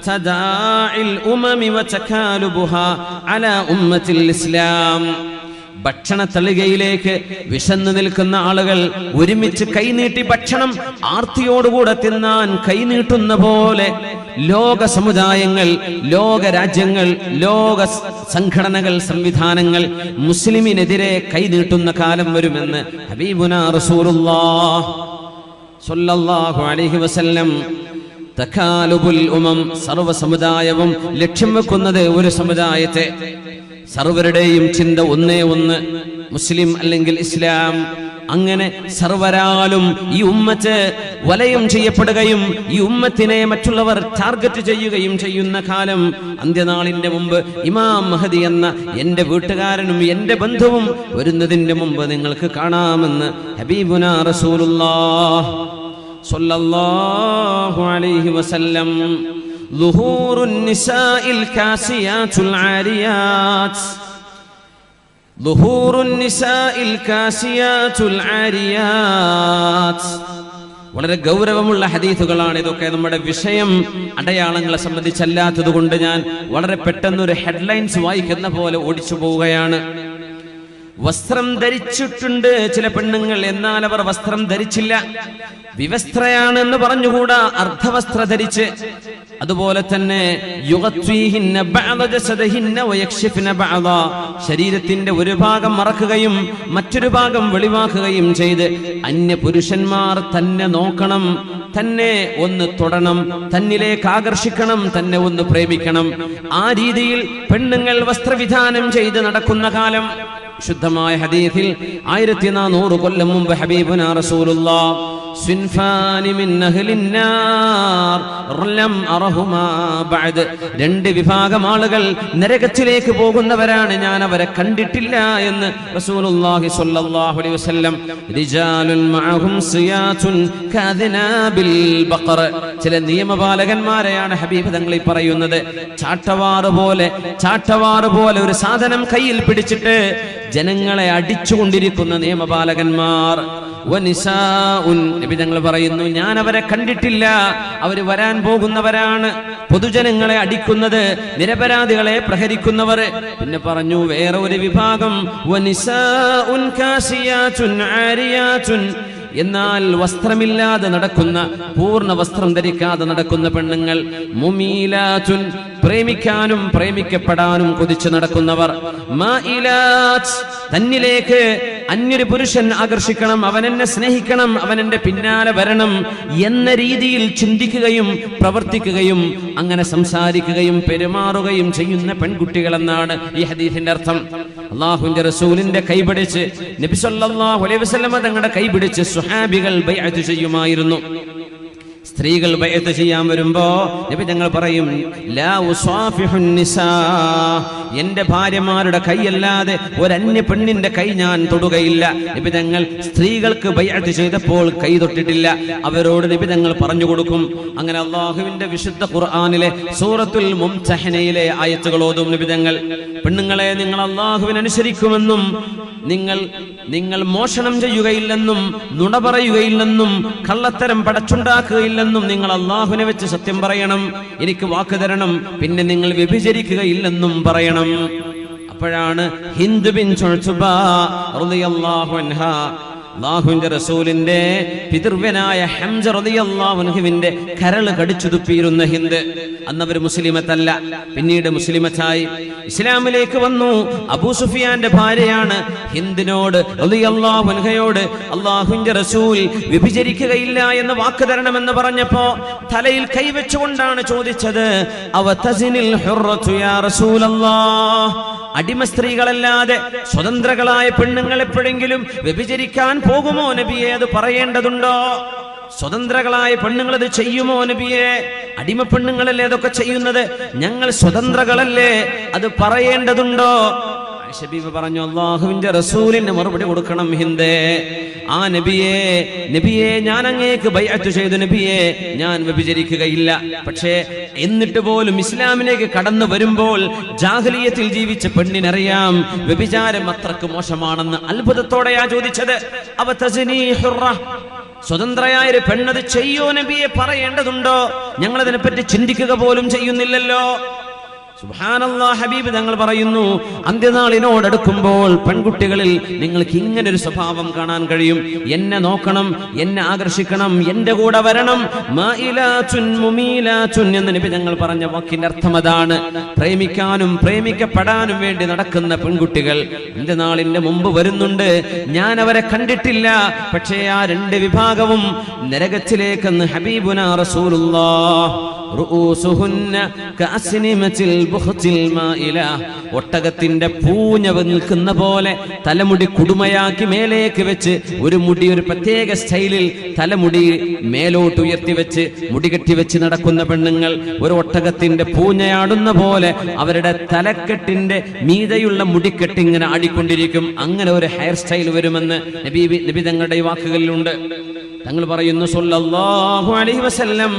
തദാഇൽ ഉമമി വതകാലുബുഹാ അലാ ഉമ്മത്തിൽ ഇസ്ലാം. ഭക്ഷണ തളികയിലേക്ക് വിശന്നു നിൽക്കുന്ന ആളുകൾ ഒരുമിച്ച് കൈനീട്ടി ഭക്ഷണം ആർത്തിയോടുകൂടെ തിന്നാൻ കൈനീട്ടുന്ന പോലെ ലോക സമുദായങ്ങൾ, ലോക രാജ്യങ്ങൾ, ലോക സംഘടനകൾ, സംവിധാനങ്ങൾ മുസ്ലിമിനെതിരെ കൈനീട്ടുന്ന കാലം വരുമെന്ന് ഹബീബുനാ റസൂലുള്ളാഹ് സ്വല്ലല്ലാഹു അലൈഹി വസല്ലം. തകാലുബുൽ ഉമം, സർവ്വ സമുദായവും ലക്ഷ്യം വെക്കുന്നത് ഒരു സമുദായത്തെ. സർവരുടെയും ചിന്ത ഒന്നേ ഒന്ന്, മുസ്ലിം അല്ലെങ്കിൽ ഇസ്ലാം. അങ്ങനെ സർവരാലും ഈ ഉമ്മത്ത് വലയം ചെയ്യപ്പെടുകയും ഈ ഉമ്മത്തിനെ മറ്റുള്ളവർ ടാർഗറ്റ് ചെയ്യുകയും ചെയ്യുന്ന കാലം അന്ത്യനാളിന്റെ മുമ്പ് ഇമാം മഹദി എന്ന എന്റെ വീട്ടുകാരനും എന്റെ ബന്ധുവും വരുന്നതിന്റെ മുമ്പ് നിങ്ങൾക്ക് കാണാമെന്ന് ഹബീബുനാ റസൂലുള്ളാഹ് സ്വല്ലല്ലാഹു അലൈഹി വസല്ലം. ളുഹൂറുൻ നിസാഇൽ കാസിയാത്തുൽ ആരിയാത്ത്, ളുഹൂറുൻ നിസാഇൽ കാസിയാത്തുൽ ആരിയാത്ത്. വളരെ ഗൗരവമുള്ള ഹദീസുകളാണ് ഇതൊക്കെ. നമ്മുടെ വിഷയം അടയാളങ്ങളെ സംബന്ധിച്ചല്ലാത്തത് കൊണ്ട് ഞാൻ വളരെ പെട്ടെന്നൊരു ഹെഡ്ലൈൻസ് വായിക്കുന്ന പോലെ ഓടിച്ചു പോവുകയാണ്. വസ്ത്രം ധരിച്ചിട്ടുണ്ട് ചില പെണ്ണുങ്ങൾ, എന്നാൽ അവർ വസ്ത്രം ധരിച്ചില്ല. വിവസ്ത്രയാണെന്ന് പറഞ്ഞുകൂടാ, അർദ്ധവസ്ത്ര ധരിച്ച്. അതുപോലെ തന്നെ ശരീരത്തിന്റെ ഒരു ഭാഗം മറക്കുകയും മറ്റൊരു ഭാഗം വെളിവാക്കുകയും ചെയ്ത് അന്യ പുരുഷന്മാർ തന്നെ നോക്കണം, തന്നെ ഒന്ന് തൊടണം, തന്നിലേക്ക് ആകർഷിക്കണം, തന്നെ ഒന്ന് പ്രേമിക്കണം. ആ രീതിയിൽ പെണ്ണുങ്ങൾ വസ്ത്രവിധാനം ചെയ്ത് നടക്കുന്ന കാലം. ശുദ്ധമായ ഹദീസിൽ 1400 കൊല്ലം മുമ്പ് ഹബീബുനാ റസൂലുള്ളാഹ് സിൻഫാനി മിൻ അഹ്ലിന്നാർ ലം അറഹുമാ ബഅദ്, രണ്ട് വിഭാഗം ആളുകൾ നരകത്തിലേക്ക് പോകുന്നവരാണ്, ഞാൻ അവരെ കണ്ടിട്ടില്ല എന്ന് റസൂലുള്ളാഹി സ്വല്ലല്ലാഹു അലൈഹി വസല്ലം. റിജാലുൻ മഅഹും സിയാതുൻ കാദിനാബിൽ ബഖർ, ചില നിയമപാലകന്മാരെയാണ് ഹബീബ് തങ്ങൾ ഈ പറയുന്നത്. ചാട്ടവാറ് പോലെ ഒരു സാധനം കയ്യിൽ പിടിച്ചിട്ട് ജനങ്ങളെ അടിച്ചുകൊണ്ടിരിക്കുന്ന നിയമപാലകന്മാർ. നബി തങ്ങൾ പറയുന്നു, ഞാൻ അവരെ കണ്ടിട്ടില്ല, അവര് വരാൻ പോകുന്നവരാണ്. പൊതുജനങ്ങളെ അടിക്കുന്നത്, നിരപരാധികളെ പ്രഹരിക്കുന്നവർ. പിന്നെ പറഞ്ഞു വേറെ ഒരു വിഭാഗം, എന്നാൽ വസ്ത്രമില്ലാതെ നടക്കുന്ന, പൂർണ്ണ വസ്ത്രം ധരിക്കാതെ നടക്കുന്ന പെണ്ണുങ്ങൾ. മുമീലാത്തുൻ, പ്രേമിക്കാനും പ്രേമിക്കപ്പെടാനും കൊതിച്ചു നടക്കുന്നവർ. മായിലാത്ത്, തന്നിലേക്ക് അന്യൊരു പുരുഷൻ ആകർഷിക്കണം, അവൻ എന്നെ സ്നേഹിക്കണം, അവൻ എന്റെ പിന്നാലെ വരണം എന്ന രീതിയിൽ ചിന്തിക്കുകയും പ്രവർത്തിക്കുകയും അങ്ങനെ സംസാരിക്കുകയും പെരുമാറുകയും ചെയ്യുന്ന പെൺകുട്ടികൾ എന്നാണ് ഈ ഹദീസിന്റെ അർത്ഥം. അല്ലാഹുവിന്റെ റസൂലിന്റെ കൈപിടിച്ച്, നബി സല്ലല്ലാഹു അലൈഹി വസല്ലം തങ്ങളുടെ കൈപിടിച്ച് സ്വഹാബികൾ ബൈഅത്ത് ചെയ്യുമായിരുന്നു. സ്ത്രീകൾ ബൈഅത്ത് ചെയ്യാൻ വരുമ്പോ നബി തങ്ങൾ പറയും, ലാ ഉസാഫിഹുൻ നിസാ, എന്റെ ഭാര്യമാരുടെ കൈയല്ലാതെ ഒരന്യ പെണ്ണിന്റെ കൈ ഞാൻ തൊടുകയില്ല. നബി തങ്ങൾ സ്ത്രീകൾക്ക് ബൈഅത്ത് ചെയ്തപ്പോൾ കൈ തൊട്ടിട്ടില്ല. അവരോട് നബി തങ്ങൾ പറഞ്ഞു കൊടുക്കും. അങ്ങനെ അല്ലാഹുവിന്റെ വിശുദ്ധ ഖുർആനിലെ സൂറത്തുൽ മുംതഹനയിലെ ആയത്തുകൾ ഓതും നബി തങ്ങൾ. പെണ്ണുങ്ങളെ, നിങ്ങൾ അല്ലാഹുവിനെ അനുസരിക്കുമെന്നും നിങ്ങൾ മോഷണം ചെയ്യുകയില്ലെന്നും നുണ പറയുകയില്ലെന്നും കള്ളത്തരം പടച്ചുണ്ടാക്കുകയില്ലെന്നും നിങ്ങൾ അല്ലാഹുവിനെ വെച്ച് സത്യം പറയണം, എനിക്ക് വാക്ക് തരണം, പിന്നെ നിങ്ങൾ വ്യഭിചരിക്കുകയില്ലെന്നും പറയണം. അപ്പോഴാണ് ഹിന്ദ് ബിൻത് ഉത്ബ റളിയല്ലാഹു അൻഹാ, അല്ലാഹുവിന്റെ റസൂലിന്റെ പിതൃവ്യനായ ഹംസ റളിയല്ലാഹു അൻഹുവിന്റെ കരള് കടിച്ചു തുപ്പിയിരുന്ന ഹിന്ദ്. അന്നവർ മുസ്ലിമത്തല്ല, പിന്നീട് മുസ്ലിമത്തായി ഇസ്ലാമിലേക്ക് വന്നു. അബൂ സുഫിയാന്റെ ഭാര്യയാണ്. ഹിന്ദിനോട് റളിയല്ലാഹു അൻഹയോട് അല്ലാഹുവിന്റെ റസൂൽ വ്യഭിചരിക്കുകയില്ല എന്ന് വാക്ക് തരണമെന്ന് പറഞ്ഞപ്പോ തലയിൽ കൈവച്ചുകൊണ്ടാണ് ചോദിച്ചത്, അവ തസിനിൽ ഹുർറതു യാ റസൂലല്ലാഹ്, അടിമ സ്ത്രീകളല്ലാതെ സ്വതന്ത്രകളായ പെണ്ണുങ്ങൾ എപ്പോഴെങ്കിലും വ്യഭിചരിക്കാൻ പോകുമോ നബിയെ? അത് പറയേണ്ടതുണ്ടോ? സ്വതന്ത്രകളായ പെണ്ണുങ്ങൾ അത് ചെയ്യുമോ നബിയെ? അടിമ പെണ്ണുങ്ങളല്ലേ അതൊക്കെ ചെയ്യുന്നത്, ഞങ്ങൾ സ്വതന്ത്രകളല്ലേ, അത് പറയേണ്ടതുണ്ടോ? ആയിഷ പറഞ്ഞു, അല്ലാഹുവിന്റെ റസൂലിന് മറുപടി കൊടുക്കണം ഹിന്ദേ. ആ നബിയെ ഞാൻ അങ്ങേക്ക് ബൈഅത്ത് ചെയ്തു നബിയെ, ഞാൻ വ്യഭിചരിക്കുകയില്ല. പക്ഷേ എന്നിട്ട് പോലും ഇസ്ലാമിലേക്ക് കടന്നു വരുമ്പോൾ ജാഹിലിയത്തിൽ ജീവിച്ച പെണ്ണിനറിയാം വ്യഭിചാരം അത്രക്ക് മോശമാണെന്ന്. അത്ഭുതത്തോടെയാ ചോദിച്ചത്. അവ തസ്നി ഹുറ, സ്വതന്ത്രയായ ഒരു പെണ്ണത് ചെയ്യോ നബിയെ, പറയേണ്ടതുണ്ടോ? ഞങ്ങളതിനെപ്പറ്റി ചിന്തിക്കുക പോലും ചെയ്യുന്നില്ലല്ലോ. സുബ്ഹാനല്ലാഹ്, ഹബീബ് തങ്ങൾ പറയുന്നു, അന്ത്യനാളിനോടടുക്കുമ്പോൾ പെൺകുട്ടികളിൽ നിങ്ങൾക്ക് ഇങ്ങനെ ഒരു സ്വഭാവം കാണാൻ കഴിയും. എന്നെ നോക്കണം, എന്നെ ആകർഷിക്കണം, എന്റെ കൂടെ വരണം. മായിലാത്തുൻ മുമീലാത്തുൻ എന്ന് നബി തങ്ങൾ പറഞ്ഞ വാക്കിന്റെ അർത്ഥം അതാണ്. പ്രേമിക്കാനും പ്രേമിക്കപ്പെടാനും വേണ്ടി നടക്കുന്ന പെൺകുട്ടികൾ അന്ത്യനാളിന്റെ മുമ്പ് വരുന്നുണ്ട്. ഞാൻ അവരെ കണ്ടിട്ടില്ല, പക്ഷേ ആ രണ്ട് വിഭാഗവും നരകത്തിലേക്കെന്ന് ഹബീബുനാ റസൂലുള്ളാഹ്. റൂസുഹുന്ന കഅസ്നിമത്തിൽ ബുഖ്തിൽ മായില, ഒട്ടകത്തിന്റെ പൂഞ്ഞ നിൽക്കുന്ന പോലെ തലമുടി കുടുമയാക്കി മേലേക്ക് വെച്ച് ഒരു പ്രത്യേക സ്റ്റൈലിൽ തലമുടി മേലോട്ട് ഉയർത്തി വെച്ച് മുടി കെട്ടിവെച്ച് നടക്കുന്ന പെണ്ണുങ്ങൾ ഒരു ഒട്ടകത്തിന്റെ പൂഞ്ഞയാടുന്ന പോലെ അവരുടെ തലക്കെട്ടിന്റെ മീതയുള്ള മുടിക്കെട്ട് ഇങ്ങനെ ആടിക്കൊണ്ടിരിക്കും. അങ്ങനെ ഒരു ഹെയർ സ്റ്റൈൽ വരുമെന്ന് നബി തങ്ങളുടെ ഈ വാക്കുകളിലുണ്ട്. തങ്ങൾ പറയുന്നു സല്ലല്ലാഹു അലൈഹി വസല്ലം,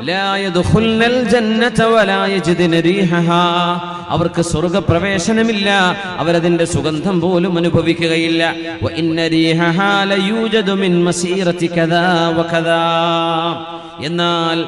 ലാ യദ്ഖുൽനൽ ജന്നത വലാ യജിദന റീഹഹാ, അവർക്ക് സ്വർഗ്ഗപ്രവേശനമില്ല, അവരതിന്റെ സുഗന്ധം പോലും അനുഭവിക്കുകയില്ല. വ ഇന്ന റീഹഹാ ലയൂജദു മിൻ മസീറതി കദാ വകദാ, എന്നാൽ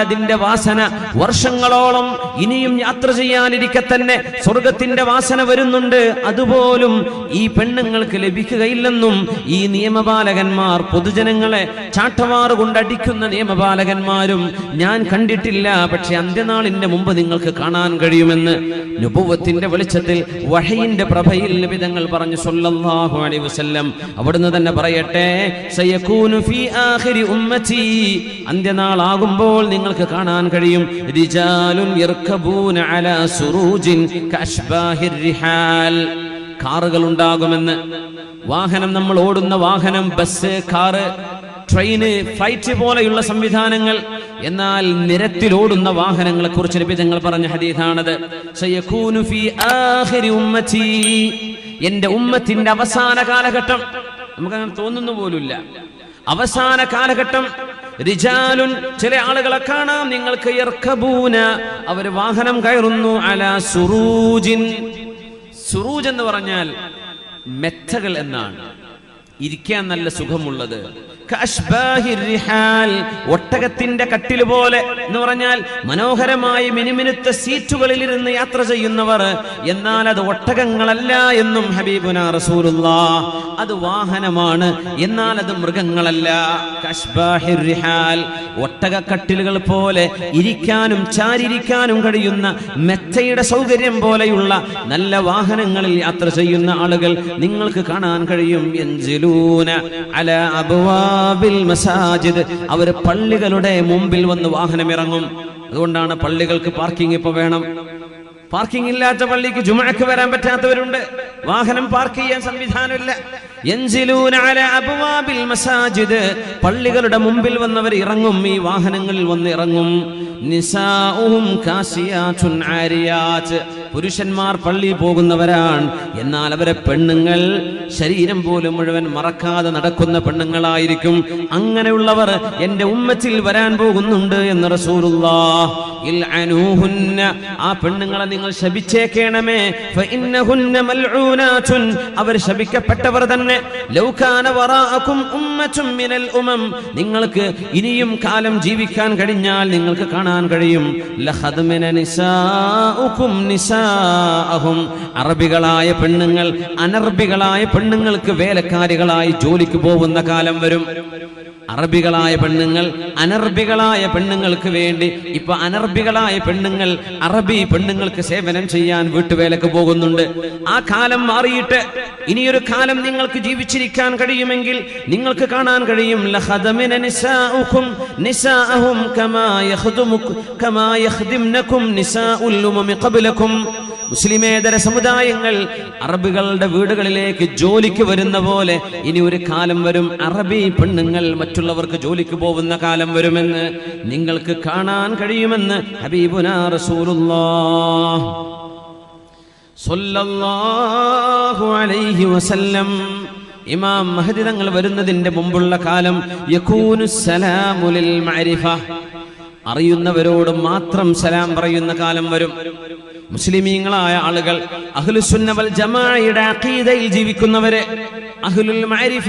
അതിന്റെ വാസന വർഷങ്ങളോളം ഇനിയും യാത്ര ചെയ്യാനിരിക്കെ തന്നെ സ്വർഗത്തിന്റെ വാസന വരുന്നുണ്ട്. അതുപോലും ഈ പെണ്ണുങ്ങൾക്ക് ലഭിക്കുകയില്ലെന്നും ഈ നിയമപാലകന്മാർ, പൊതുജനങ്ങളെ ചാട്ടവാറ് കൊണ്ടടിക്കുന്ന നിയമപാലകന്മാരും ഞാൻ കണ്ടിട്ടില്ല. പക്ഷെ അന്ത്യനാളിന്റെ മുമ്പ് നിങ്ങൾക്ക് കാണാൻ കഴിയുമെന്ന് നുബുവത്തിന്റെ വെളിച്ചത്തിൽ വഹയിന്റെ പ്രഭയിൽ നബി തങ്ങൾ പറഞ്ഞു സല്ലല്ലാഹു അലൈഹി വസല്ലം. അവിടുന്ന് തന്നെ പറയട്ടെ, സയകൂനു ഫീ ആഖിരി ഉമ്മത്തി, അന്ത്യനാളാകുമ്പോൾ നിങ്ങൾക്ക് കാണാൻ കഴിയും, റിജാലുൻ യർകബൂന അലാ സുറൂജിൻ കഅശ്ബാഹിർ റിഹാൽ, കാറുകൾ ഉണ്ടാകുമെന്ന്. വാഹനം, നമ്മൾ ഓടുന്ന വാഹനം, ബസ്, കാറ്, ട്രെയിന്, ഫ്ലൈറ്റ് പോലെയുള്ള സംവിധാനങ്ങൾ. എന്നാൽ നിരത്തിലോടുന്ന വാഹനങ്ങളെ കുറിച്ച് നബി തങ്ങൾ പറഞ്ഞ ഹദീസാണത്. സയകൂനു ഫീ ആഖിരി ഉമ്മത്തി, എന്റെ ഉമ്മത്തിന്റെ അവസാന കാലഘട്ടം, നമുക്കങ്ങനെ തോന്നുന്നു പോലുമില്ല, അവസാന കാലഘട്ടം. റിജാലുൻ, ചില ആളുകളെ കാണാം നിങ്ങൾക്ക്, യർകബൂന, അവർ വാഹനം കയറുന്നു, അലാ സുറൂജിൻ. സുറൂജ് എന്ന് പറഞ്ഞാൽ മെത്തകൾ എന്നാണ്, ഇരിക്കാൻ നല്ല സുഖമുള്ളത്. കഅശ്ബാഹിർ റിഹാൽ, ഒട്ടകത്തിന്റെ കട്ടിൽ പോലെ എന്ന് പറഞ്ഞാൽ മനോഹരമായി മിനുമിനുത്ത സീറ്റുകളിൽ ഇരുന്ന് യാത്ര ചെയ്യുന്നവർ. എന്നാൽ അത് ഒട്ടകങ്ങളല്ല എന്നും ഹബീബുനാ റസൂലുള്ളാഹ്, അത് വാഹനമാണ്, എന്നാൽ അത് മൃഗങ്ങളല്ല. കഅശ്ബാഹിർ റിഹാൽ, ഒട്ടക കട്ടിലുകൾ പോലെ ഇരിക്കാനും ചാരിരിക്കാനും കഴിയുന്ന മെത്തയുടെ സൗകര്യം പോലെയുള്ള നല്ല വാഹനങ്ങളിൽ യാത്ര ചെയ്യുന്ന ആളുകൾ നിങ്ങൾക്ക് കാണാൻ കഴിയും. യൻസിലൂന അലാ അബ്വാബിൽ മസാജിദ്, അവർ പള്ളികളുടെ മുമ്പിൽ വന്ന് വാഹനം ഇറങ്ങും. അതുകൊണ്ടാണ് പള്ളികൾക്ക് പാർക്കിംഗ് ഇപ്പൊ വേണം. പാർക്കിംഗ് ഇല്ലാത്ത പള്ളിക്ക് ജുമുഅക്ക് വരാൻ പറ്റാത്തവരുണ്ട്, വാഹനം പാർക്ക് ചെയ്യാൻ സംവിധാനമില്ല. യൻസിലൂന അലാ അബ്വാബിൽ മസാജിദ്, പള്ളികളുടെ മുമ്പിൽ വന്നവർ ഇറങ്ങും, ഈ വാഹനങ്ങളിൽ വന്ന് ഇറങ്ങും. നിസാഉഹും കാസിയാത്തുൻ ആരിയാത്ത്, പുരുഷന്മാർ പള്ളിയിൽ പോകുന്നവരാണ്, എന്നാൽ അവരെ പെണ്ണുങ്ങൾ ശരീരം പോലും മുഴുവൻ മറക്കാതെ നടക്കുന്ന പെണ്ണുങ്ങളായിരിക്കും. അങ്ങനെയുള്ളവർ എന്റെ ഉമ്മത്തിൽ വരാൻ പോകുന്നുണ്ട് എന്ന് റസൂലുള്ളാഹ്. ഇൽഅനൂഹുന്ന, ആ പെണ്ണുങ്ങളെ നിങ്ങൾ ശപിച്ചേക്കണമേ. ഫഇന്നഹുന്ന മൽഊനാതുൻ, അവർ ശപിക്കപ്പെട്ടവർ തന്നെ. ലൗ കാന വറാഅകും ഉമ്മത്തുൻ മിനൽ ഉമം, നിങ്ങൾക്ക് ഇനിയും കാലം ജീവിക്കാൻ കഴിഞ്ഞാൽ നിങ്ങൾക്ക് കാണാൻ കഴിയും, ലഖദ്മന നിസാഉകും നിസാഅഹും, അറബികളായ പെണ്ണുങ്ങൾ അനർബികളായ പെണ്ണുങ്ങൾക്ക് വേലക്കാരികളായി ജോലിക്ക് പോകുന്ന കാലം വരും. അറബികളായ പെണ്ണുങ്ങൾ അനർബികളായ പെണ്ണുങ്ങൾക്ക് വേണ്ടി, ഇപ്പൊ അനർബികളായ പെണ്ണുങ്ങൾ അറബി പെണ്ണുങ്ങൾക്ക് സേവനം ചെയ്യാൻ വീട്ടുവേലക്ക് പോകുന്നുണ്ട്. ആ കാലം മാറിയിട്ട് ഇനിയൊരു കാലം നിങ്ങൾക്ക് ജീവിച്ചിരിക്കാൻ കഴിയുമെങ്കിൽ നിങ്ങൾക്ക് കാണാൻ കഴിയും, ലഖദമിന നിസാഉകും നിസാഅഹും കമാ യഖ്ദിംനകും നിസാഉൽ ഉമമി ഖബ്ലകും. മുസ്ലിമേതര സമുദായങ്ങൾ അറബികളുടെ വീടുകളിലേക്ക് ജോലിക്ക് വരുന്ന പോലെ ഇനി ഒരു കാലം വരും, അറബി പെണ്ണുങ്ങൾ മറ്റുള്ളവർക്ക് ജോലിക്ക് പോകുന്ന കാലം വരുമെന്ന് നിങ്ങൾക്ക് കാണാൻ കഴിയുമെന്ന് ഹബീബുനാ റസൂലുള്ളാഹ് സ്വല്ലല്ലാഹു അലൈഹി വസല്ലം. ഇമാം മഹ്ദി തങ്ങൾ വരുന്നതിന്റെ മുമ്പുള്ള കാലം യകൂനു സലാമു ലിൽ മഅരിഫ, അറിയുന്നവരോട് മാത്രം സലാം പറയുന്ന കാലം വരും. മുസ്ലിമീങ്ങളായ ആളുകൾ, അഹ്ലുസുന്ന വൽ ജമാഅയുടെ അഖീദയിൽ ജീവിക്കുന്നവരെ, അഹ്ലുൽ മഅരിഫ,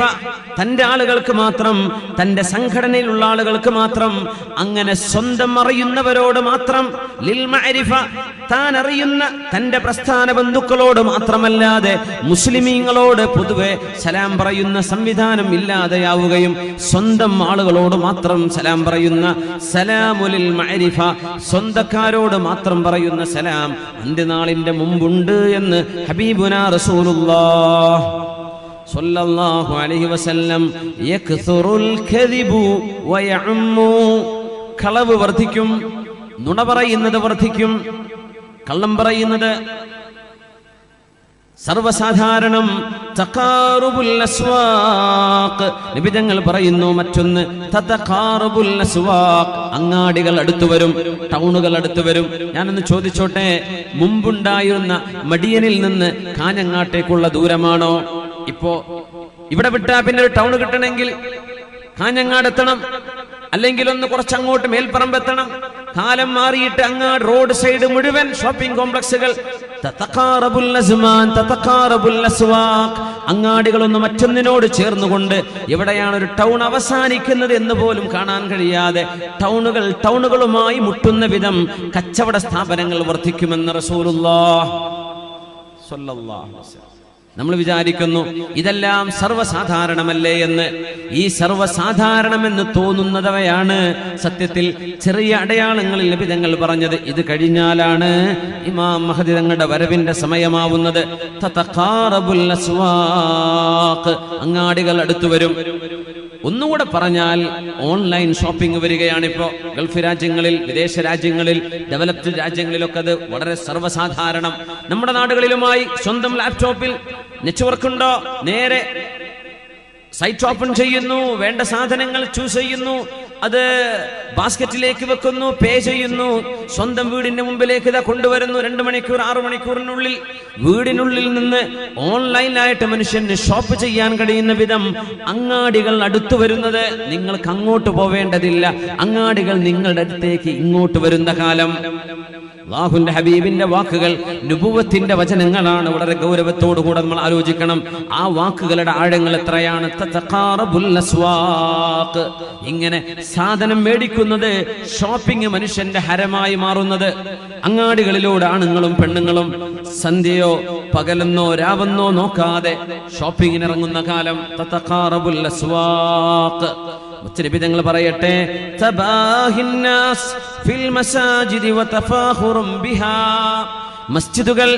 തന്റെ ആളുകൾക്ക് മാത്രം, തന്റെ സംഘടനയിലുള്ള ആളുകൾക്ക് മാത്രം, അങ്ങനെ സ്വന്തം അറിയുന്നവരോട് മാത്രം, ലിൽ മഅരിഫ, താൻ അറിയുന്ന തന്റെ പ്രസ്ഥാന ബന്ധുക്കളോട് മാത്രമല്ലാതെ മുസ്ലിമീങ്ങളോട് പൊതുവെ സലാം പറയുന്ന സംവിധാനം ഇല്ലാതെയാവുകയും സ്വന്തം ആളുകളോട് മാത്രം സലാം പറയുന്ന സലാമുലിൽ മഅരിഫ, സ്വന്തക്കാരോട് മാത്രം പറയുന്ന സലാം അന്ത്യനാളിന്റെ മുമ്പുണ്ട് എന്ന് ഹബീബുനാ റസൂലുള്ളാഹ് സ്വല്ലല്ലാഹു അലൈഹി വസല്ലം. യക്സുറുൽ കദിബു വയഉമ്മു, കളവ് വർദ്ധിക്കും, നുണ പറയുന്നത് വർദ്ധിക്കും, കള്ളം പറയുന്നത് സർവസാധാരണം. തഖാറുബുൽ അസ്വാഖ്, നബി തങ്ങൾ പറയുന്നു മറ്റൊന്ന്, തതഖാറുബുൽ അസ്വാഖ്, അങ്ങാടികൾ അടുത്തു വരും, ടൗണുകൾ അടുത്തു വരും. ഞാനൊന്ന് ചോദിച്ചോട്ടെ, മുമ്പുണ്ടായിരുന്ന മടിയനിൽ നിന്ന് കാഞ്ഞങ്ങാട്ടേക്കുള്ള ദൂരമാണോ? ഇപ്പോ ഇവിടെ വിട്ടാ പിന്നെ ഒരു ടൗൺ കിട്ടണമെങ്കിൽ കാഞ്ഞങ്ങാട് എത്തണം, അല്ലെങ്കിൽ ഒന്ന് കുറച്ചങ്ങോട്ട് മേൽപ്പറമ്പെത്തണം. കാലം മാറിയിട്ട് അങ്ങാട് റോഡ് സൈഡ് മുഴുവൻ ഷോപ്പിംഗ് കോംപ്ലക്സുകൾ. അങ്ങാടികളൊന്നും മറ്റൊന്നിനോട് ചേർന്നുകൊണ്ട് എവിടെയാണ് ഒരു ടൗൺ അവസാനിക്കുന്നത് എന്ന് പോലും കാണാൻ കഴിയാതെ ടൗണുകളുമായി മുട്ടുന്ന വിധം കച്ചവട സ്ഥാപനങ്ങൾ വർദ്ധിക്കുമെന്ന് റസൂലുള്ളാഹ് സ്വല്ലല്ലാഹു അലൈഹി വസല്ലം. നമ്മൾ വിചാരിക്കുന്നു ഇതെല്ലാം സർവ്വസാധാരണമല്ലേ എന്ന്. ഈ സർവ്വസാധാരണമെന്ന് തോന്നുന്നവയാണ് സത്യത്തിൽ ചെറിയ അടയാളങ്ങളിൽ നബി തങ്ങൾ പറഞ്ഞത്. ഇത് കഴിഞ്ഞാലാണ് ഇമാം മഹദി തങ്ങളുടെ വരവിന്റെ സമയമാവുന്നത്. തതഖാറബുൽ അസ്വാഖ്, അങ്ങാടികൾ അടുത്തു വരും. ഒന്നുകൂടെ പറഞ്ഞാൽ ഓൺലൈൻ ഷോപ്പിംഗ് വരികയാണിപ്പോ. ഗൾഫ് രാജ്യങ്ങളിൽ, വിദേശ രാജ്യങ്ങളിൽ, ഡെവലപ്ഡ് രാജ്യങ്ങളിലൊക്കെ അത് വളരെ സർവ്വസാധാരണം. നമ്മുടെ നാടുകളിലുമായി സ്വന്തം ലാപ്ടോപ്പിൽ നെറ്റ്വർക്ക് ഉണ്ടോ, നേരെ സൈറ്റ് ഓപ്പൺ ചെയ്യുന്നു, വേണ്ട സാധനങ്ങൾ ചൂസ് ചെയ്യുന്നു, അത് ബാസ്ക്കറ്റിലേക്ക് വെക്കുന്നു, പേ ചെയ്യുന്നു, സ്വന്തം വീടിന്റെ മുമ്പിലേക്ക് ഇതാ കൊണ്ടുവരുന്നു. 2 മണിക്കൂർ 6 മണിക്കൂറിനുള്ളിൽ വീടിനുള്ളിൽ നിന്ന് ഓൺലൈനായിട്ട് മനുഷ്യന് ഷോപ്പ് ചെയ്യാൻ കഴിയുന്ന വിധം അങ്ങാടികൾ അടുത്തു വരുന്നത്. നിങ്ങൾക്ക് അങ്ങോട്ട് പോവേണ്ടതില്ല, അങ്ങാടികൾ നിങ്ങളുടെ അടുത്തേക്ക് ഇങ്ങോട്ട് വരുന്ന കാലം. അല്ലാഹുവിന്റെ ഹബീബിന്റെ വാക്കുകൾ നുബുവത്തിന്റെ വചനങ്ങളാണ്. വളരെ ഗൗരവത്തോടുകൂടെ നമ്മൾ ആലോചിക്കണം. ആ വാക്കുകളുടെ ആഴങ്ങൾ എത്രയാണ്. തതഖാറബുൽ അസ്വാഖ്, ഇങ്ങനെ സാധനം മേടിക്കുന്നത്, ഷോപ്പിംഗ് മനുഷ്യന്റെ ഹരമായി മാറുന്നത്. അങ്ങാടികളിലൂടെ ആണുങ്ങളും പെണ്ണുങ്ങളും സന്ധ്യയോ പകലെന്നോ രാവെന്നോ നോക്കാതെ ഷോപ്പിങ്ങിന് ഇറങ്ങുന്ന കാലം. തതഖാറബുൽ അസ്വാഖ്. മുത്തനബിതങ്ങൾ പറയട്ടെ, തബാഹിന്നാസ് ഫിൽ മസാജിദി വതഫാഖുറും ബിഹാ, മസ്ജിദുകൾ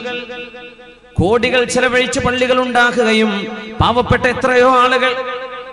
കോടികൾ ചെലവഴിച്ച് പള്ളികൾ ഉണ്ടാക്കുകയും പാവപ്പെട്ട എത്രയോ ആളുകൾ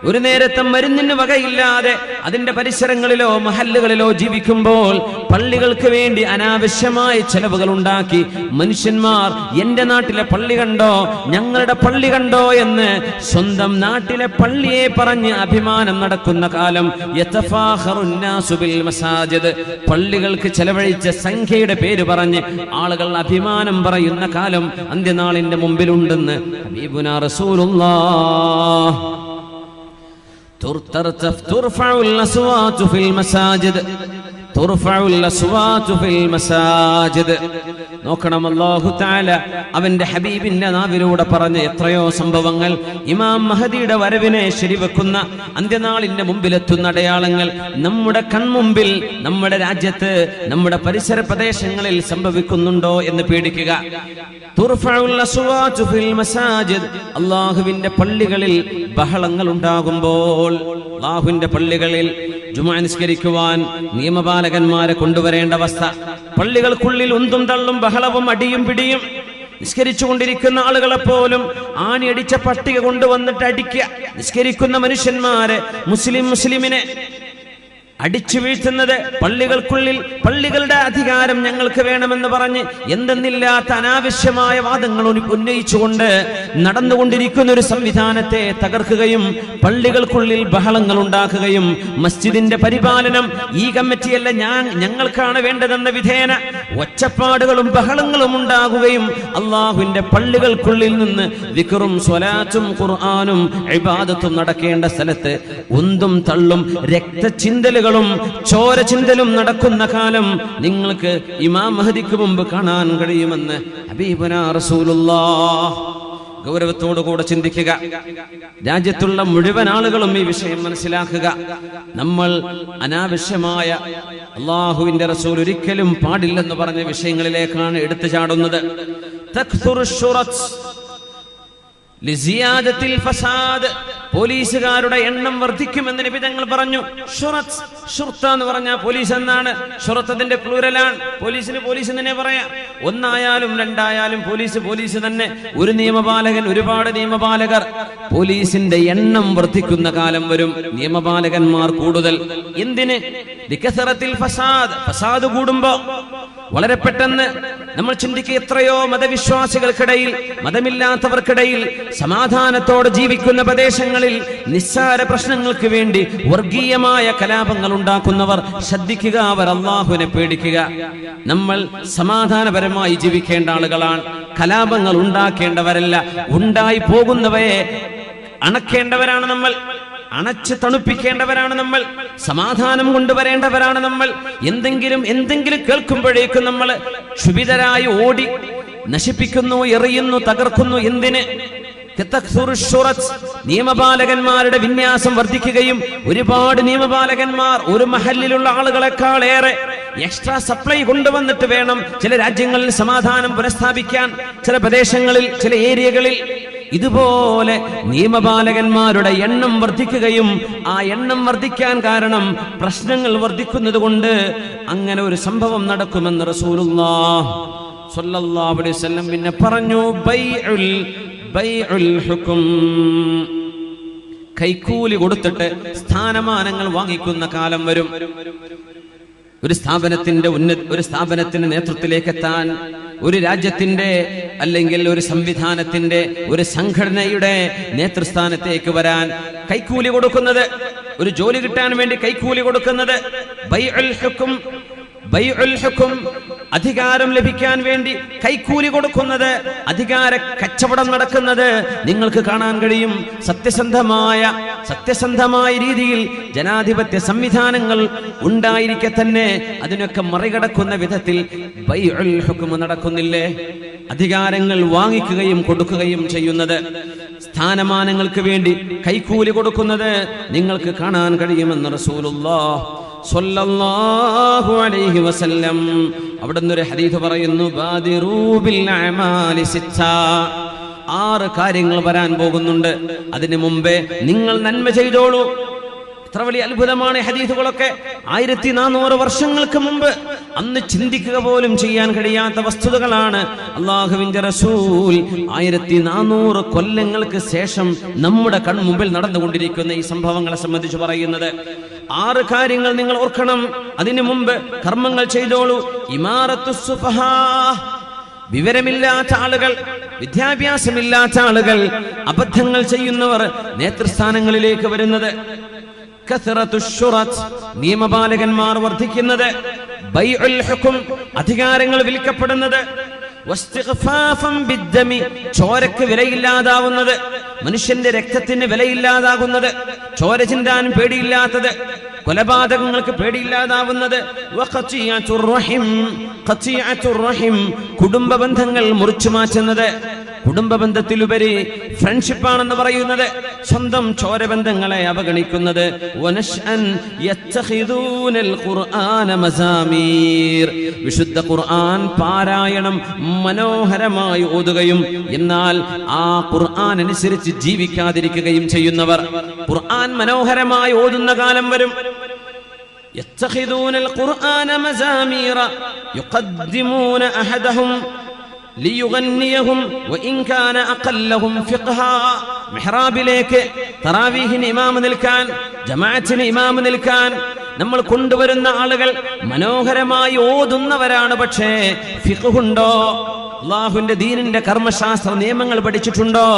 ഒരു നേരത്തെ മരുന്നിന് വകയില്ലാതെ അതിന്റെ പരിസരങ്ങളിലോ മഹല്ലുകളിലോ ജീവിക്കുമ്പോൾ പള്ളികൾക്ക് വേണ്ടി അനാവശ്യമായ ചെലവുകൾ ഉണ്ടാക്കി മനുഷ്യന്മാർ എന്റെ നാട്ടിലെ പള്ളി കണ്ടോ, ഞങ്ങളുടെ പള്ളി കണ്ടോ എന്ന് സ്വന്തം നാട്ടിലെ പള്ളിയെ പറഞ്ഞ് അഭിമാനം നടക്കുന്ന കാലം. യതഫാഖറുന്നാസു ബിൽ മസാജിദ്, പള്ളികൾക്ക് ചെലവഴിച്ച സംഖ്യയുടെ പേര് പറഞ്ഞ് ആളുകൾ അഭിമാനം പറയുന്ന കാലം അന്ത്യനാളിന്റെ മുമ്പിലുണ്ടെന്ന് ഹബീബുനാ റസൂലുള്ളാഹ്. ترفع الأصوات في المساجد നോക്കണം. അല്ലാഹു തആല അവന്റെ ഹബീബിന്റെ നാവിലൂടെ പറഞ്ഞ എത്രയോ സംഭവങ്ങൾ, ഇമാം മഹദിയുടെ വരവിനെ ശരിവെക്കുന്ന അന്ത്യനാളിന്റെ മുമ്പിലെത്തുന്ന അടയാളങ്ങൾ നമ്മുടെ കൺമുമ്പിൽ, നമ്മുടെ രാജ്യത്ത്, നമ്മുടെ പരിസര പ്രദേശങ്ങളിൽ സംഭവിക്കുന്നുണ്ടോ എന്ന് പേടിക്കുക. അല്ലാഹുവിന്റെ പള്ളികളിൽ ബഹളങ്ങൾ ഉണ്ടാകുമ്പോൾ, അല്ലാഹുവിന്റെ പള്ളികളിൽ ജുമുഅ നിസ്കരിക്കുവാൻ നിയമപാലകന്മാരെ കൊണ്ടുവരേണ്ട അവസ്ഥ. പള്ളികൾക്കുള്ളിൽ ഉന്തും തള്ളും ബഹളവും അടിയും പിടിയും. നിസ്കരിച്ചുകൊണ്ടിരിക്കുന്ന ആളുകളെ പോലും ആണിയടിച്ച പട്ടിക കൊണ്ടുവന്നിട്ട് അടിക്കുക. നിസ്കരിക്കുന്ന മനുഷ്യന്മാരെ, മുസ്ലിമിനെ അടിച്ചു വീഴ്ത്തുന്നത്. പള്ളികൾക്കുള്ളിൽ പള്ളികളുടെ അധികാരം ഞങ്ങൾക്ക് വേണമെന്ന് പറഞ്ഞ് എന്തെന്നില്ലാത്ത അനാവശ്യമായ വാദങ്ങൾ ഉന്നയിച്ചുകൊണ്ട് നടന്നുകൊണ്ടിരിക്കുന്ന ഒരു സംവിധാനത്തെ തകർക്കുകയും പള്ളികൾക്കുള്ളിൽ ബഹളങ്ങൾ ഉണ്ടാക്കുകയും മസ്ജിദിന്റെ പരിപാലനം ഈ കമ്മിറ്റിയല്ല ഞങ്ങൾക്കാണ് വേണ്ടതെന്ന വിധേന ഒച്ചപ്പാടുകളും ബഹളങ്ങളും ഉണ്ടാകുകയും അള്ളാഹുവിന്റെ പള്ളികൾക്കുള്ളിൽ നിന്ന് ദിക്റും സ്വലാത്തും ഖുർആനും ഇബാദത്തും നടക്കേണ്ട സ്ഥലത്ത് ഉന്തും തള്ളും രക്തചിന്തലുകൾ ചോര ചിന്തലും നടക്കുന്ന കാലം നിങ്ങൾക്ക് ഇമാം മഹദിക്ക് മുമ്പ് കാണാൻ കഴിയുമെന്ന് ഹബീബുനാ റസൂലുള്ളാഹ് ഗൗരവത്തോടുകൂടെ ചിന്തിക്കുക. രാജ്യത്തുള്ള മുഴുവൻ ആളുകളും ഈ വിഷയം മനസ്സിലാക്കുക. നമ്മൾ അനാവശ്യമായ അല്ലാഹുവിന്റെ റസൂൽ ഒരിക്കലും പാടില്ലെന്ന് പറഞ്ഞ വിഷയങ്ങളിലേക്കാണ് എടുത്തു ചാടുന്നത്. ലിസിയാദത്തിൽ ഫസാദ്, പോലീസുകാരുടെ എണ്ണം വർദ്ധിക്കുമെന്ന് നബി തങ്ങൾ പറഞ്ഞു. ഷുർത്ത എന്ന് പറഞ്ഞാൽ പോലീസ് എന്നാണ്. ഷുറത്തതിന്റെ പ്ലൂരലാണ്. പോലീസിന് പോലീസ് തന്നെ പറയാം. ഒന്നായാലും രണ്ടായാലും പോലീസ് തന്നെ. ഒരു നിയമപാലകൻ, ഒരുപാട് നിയമപാലകർ. പോലീസിന്റെ എണ്ണം വർദ്ധിക്കുന്ന കാലം വരും. നിയമപാലകന്മാർ കൂടുതൽ. എന്തിന്? ലികസറത്തിൽ ഫസാദ്, ഫസാദ് കൂടുമ്പോ വളരെ പെട്ടെന്ന് നമ്മൾ ചിന്തിക്കുക, എത്രയോ മതവിശ്വാസികൾക്കിടയിൽ, മതമില്ലാത്തവർക്കിടയിൽ സമാധാനത്തോടെ ജീവിക്കുന്ന പ്രദേശങ്ങളിൽ നിസ്സാര പ്രശ്നങ്ങൾക്ക് വേണ്ടി വർഗീയമായ കലാപങ്ങൾ ഉണ്ടാക്കുന്നവർ ശ്രദ്ധിക്കുക, അവർ അല്ലാഹുവിനെ പേടിക്കുക. നമ്മൾ സമാധാനപരമായി ജീവിക്കേണ്ട ആളുകളാണ്. കലാപങ്ങൾ ഉണ്ടാക്കേണ്ടവരല്ല. ഉണ്ടായി പോകുന്നവയെ അണക്കേണ്ടവരാണ് നമ്മൾ. അണച്ച് തണുപ്പിക്കേണ്ടവരാണ് നമ്മൾ. സമാധാനം കൊണ്ടുവരേണ്ടവരാണ് നമ്മൾ. എന്തെങ്കിലും കേൾക്കുമ്പോഴേക്കും നമ്മൾ ക്ഷുഭിതരായി ഓടി നശിപ്പിക്കുന്നു, എറിയുന്നു, തകർക്കുന്നു. എന്തിന്? നിയമപാലകന്മാരുടെ വിന്യാസം വർദ്ധിക്കുകയും ഒരുപാട് നിയമപാലകന്മാർ ഒരു മഹല്ലിലുള്ള ആളുകളെക്കാളേറെ എക്സ്ട്രാ സപ്ലൈ കൊണ്ടുവന്നിട്ട് വേണം ചില രാജ്യങ്ങളിൽ സമാധാനം പുനഃസ്ഥാപിക്കാൻ, ചില പ്രദേശങ്ങളിൽ, ചില ഏരിയകളിൽ. ഇതുപോലെ നിയമപാലകന്മാരുടെ എണ്ണം വർദ്ധിക്കുകയും ആ എണ്ണം വർദ്ധിക്കാൻ കാരണം പ്രശ്നങ്ങൾ വർദ്ധിക്കുന്നത് കൊണ്ട് അങ്ങനെ ഒരു സംഭവം നടക്കുമെന്ന് റസൂലുള്ളാഹി സ്വല്ലല്ലാഹു അലൈഹി വസല്ലം പിന്നെ പറഞ്ഞു, ബൈഉൽ ഹുക്ം, കൈക്കൂലി കൊടുത്തിട്ട് സ്ഥാനമാനങ്ങൾ വാങ്ങിക്കുന്ന കാലം വരും. ഒരു സ്ഥാപനത്തിന്റെ നേതൃത്വത്തിലേക്ക് എത്താൻ, ഒരു രാജ്യത്തിന്റെ അല്ലെങ്കിൽ ഒരു സംവിധാനത്തിന്റെ, ഒരു സംഘടനയുടെ നേതൃസ്ഥാനത്തേക്ക് വരാൻ കൈക്കൂലി കൊടുക്കുന്നത്, ഒരു ജോലി കിട്ടാൻ വേണ്ടി കൈക്കൂലി കൊടുക്കുന്നത്, ബൈഉൽ ഹുക്ം, അധികാരം ലഭിക്കാൻ വേണ്ടി കൈക്കൂലി കൊടുക്കുന്നത്, അധികാര കച്ചവടം നടക്കുന്നത് നിങ്ങൾക്ക് കാണാൻ കഴിയും. സത്യസന്ധമായ രീതിയിൽ ജനാധിപത്യ സംവിധാനങ്ങൾ ഉണ്ടായിരിക്കെ തന്നെ അതിനൊക്കെ മറികടക്കുന്ന വിധത്തിൽ ബൈഉൽ ഹുക്ം നടക്കുന്നില്ലേ? അധികാരങ്ങൾ വാങ്ങിക്കുകയും കൊടുക്കുകയും ചെയ്യുന്നത്, സ്ഥാനമാനങ്ങൾക്ക് വേണ്ടി കൈക്കൂലി കൊടുക്കുന്നത് നിങ്ങൾക്ക് കാണാൻ കഴിയുമെന്ന് റസൂലുള്ളാഹി സ്വല്ലല്ലാഹു അലൈഹി വസല്ലം അവിടുന്ന് ഒരു ഹദീസ് പറയുന്നു, ബാദിറൂ ബിൽ അഅമാലി സിത്ത, 6 കാര്യങ്ങൾ വരാൻ പോകുന്നുണ്ട്. അതിനു മുമ്പേ നിങ്ങൾ നന്മ ചെയ്തോളൂ. എത്ര വലിയ അത്ഭുതമാണ് ഹദീസുകളൊക്കെ. 1400 വർഷങ്ങൾക്ക് മുമ്പ് അന്ന് ചിന്തിക്കുക പോലും ചെയ്യാൻ കഴിയാത്ത വസ്തുതകളാണ് അല്ലാഹുവിന്റെ റസൂൽ 1400 കൊല്ലങ്ങൾക്ക് ശേഷം നമ്മുടെ കൺമുമ്പിൽ നടന്നുകൊണ്ടിരിക്കുന്ന ഈ സംഭവങ്ങളെ സംബന്ധിച്ച് പറയുന്നത്. 6 കാര്യങ്ങൾ നിങ്ങൾ ഓർക്കണം. അതിനു മുമ്പ് കർമ്മങ്ങൾ ചെയ്തോളൂ. ഇമാറത്തുസ് സുഫഹാ, വിവരമില്ലാത്ത ആളുകൾ, വിദ്യാഭ്യാസമില്ലാത്ത ആളുകൾ, അബദ്ധങ്ങൾ ചെയ്യുന്നവർ നേതൃസ്ഥാനങ്ങളിലേക്ക് വരുന്നത്. നിയമപാലകന്മാർ വർദ്ധിക്കുന്നത്. ബൈഉൽ ഹുക്ം, അധികാരങ്ങൾ വിൽക്കപ്പെടുന്നത്. ചോരക്ക് വിലയില്ലാതാവുന്നത്, മനുഷ്യന്റെ രക്തത്തിന് വിലയില്ലാതാകുന്നത്, ചോര ചിന്താൻ പേടിയില്ലാത്തത്, കൊലപാതകങ്ങൾക്ക് പേടിയില്ലാതാവുന്നത്. കുടുംബ ബന്ധങ്ങൾ മുറിച്ചു മാറ്റുന്നത്. കുടുംബ ബന്ധത്തിലുപരി ഫ്രണ്ട്ഷിപ്പാണെന്ന് പറയുന്നത്. സ്വന്തം ചോരബന്ധങ്ങളെ അവഗണിക്കുന്നത്. വിശുദ്ധ ഖുർആൻ പാരായണം മനോഹരമായി ഓതുകയും എന്നാൽ ആ ഖുർആൻ അനുസരിച്ച് ജീവിക്കാതിരിക്കുകയും ചെയ്യുന്നവർ. ഖുർആൻ മനോഹരമായി ഓതുന്ന കാലം വരും. യത്തഖിദൂനൽ ഖുർആന മസാമീറ യുഖദ്ദിമൂന അഹദഹും ലിയുഗന്നിയഹും വഇൻ കാന അഖല്ലഹും ഫിഖ്ഹാ. മിഹ്റാബിലേക്ക് തറാവീഹിന് ഇമാം നിൽക്കാൻ, ജമാഅത്തിന് ഇമാം നിൽക്കാൻ നമ്മൾ കൊണ്ടുവരുന്ന ആളുകൾ മനോഹരമായി ഓതുന്നവരാണ്. പക്ഷേ ഫിഖ്ഹുണ്ടോ? അല്ലാഹുവിന്റെ ദീനിന്റെ കർമ്മശാസ്ത്ര നിയമങ്ങൾ പഠിച്ചിട്ടുണ്ടോ?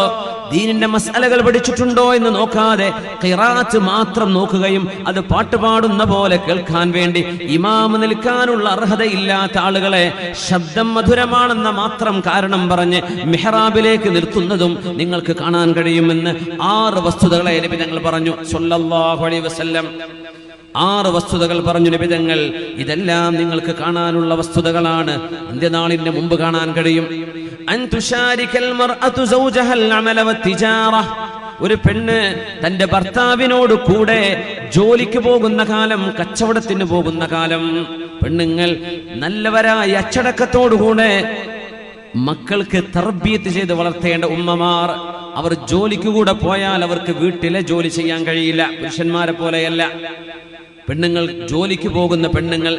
ദീനിന്റെ മസ്അലകൾ പഠിച്ചിട്ടുണ്ടോ എന്ന് നോക്കാതെ ഖിറാഅത്ത് മാത്രം നോക്കുകയും അത് പാട്ടുപാടുന്ന പോലെ കേൾക്കാൻ വേണ്ടി ഇമാം നിൽക്കാനുള്ള അർഹതയില്ലാത്ത ആളുകളെ ശബ്ദം മധുരമാണെന്ന മാത്രം കാരണം പറഞ്ഞ് മിഹ്റാബിലേക്ക് നിർത്തുന്നതും നിങ്ങൾക്ക് കാണാൻ കഴിയുമെന്ന് 6 വസ്തുതകളെ നബി തങ്ങൾ പറഞ്ഞു സ്വല്ലല്ലാഹു അലൈഹി വസല്ലം. 6 വസ്തുതകൾ പറഞ്ഞു നബി തങ്ങൾ. ഇതെല്ലാം നിങ്ങൾക്ക് കാണാനുള്ള വസ്തുതകളാണ്. അന്ത്യനാളിന്റെ മുമ്പ് കാണാൻ കഴിയും. അൻ തുശാരികൽ മർഅതു സൗജഹൽ അമല വത്തിജാറ. ഒരു പെണ്ണ് തന്റെ ഭർത്താവിനോട് കൂടെ ജോലിക്ക് പോകുന്ന കാലം, കച്ചവടത്തിന് പോകുന്ന കാലം, പെണ്ണുങ്ങൾ നല്ലവരായി അച്ചടക്കത്തോടുകൂടെ മക്കൾക്ക് തർബിയത്ത് ചെയ്ത് വളർത്തേണ്ട ഉമ്മമാർ, അവർ ജോലിക്ക് കൂടെ പോയാൽ അവർക്ക് വീട്ടിലെ ജോലി ചെയ്യാൻ കഴിയില്ല. പുരുഷന്മാരെ പോലെയല്ല. പെണ്ണുങ്ങൾ ജോലിക്ക് പോകുന്ന പെണ്ണുങ്ങൾ,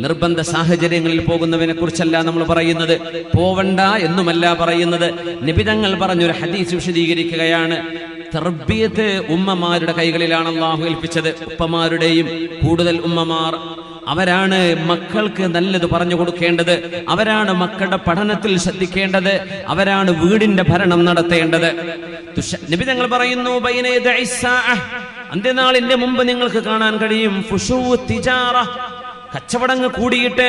നിർബന്ധ സാഹചര്യങ്ങളിൽ പോകുന്നവനെ കുറിച്ചല്ല നമ്മൾ പറയുന്നത്, പോവണ്ട എന്നുമല്ല പറയുന്നത്. നബി തങ്ങൾ പറഞ്ഞൊരു ഹദീസ് വിശദീകരിക്കുകയാണ്. തർബിയത്ത് ഉമ്മമാരുടെ കൈകളിലാണ് അല്ലാഹു ഏൽപ്പിച്ചത്. ഉപ്പമാരുടെയും കൂടുതൽ ഉമ്മമാർ അവരാണ് മക്കൾക്ക് നല്ലത് പറഞ്ഞു കൊടുക്കേണ്ടത്, അവരാണ് മക്കളുടെ പഠനത്തിൽ ശ്രദ്ധിക്കേണ്ടത്, അവരാണ് വീടിന്റെ ഭരണം നടത്തേണ്ടത്. നബി തങ്ങൾ പറയുന്നു, അന്ത്യനാളിന്റെ മുമ്പ് നിങ്ങൾക്ക് കാണാൻ കഴിയും കച്ചവടങ്ങൾ കൂടിയിട്ട്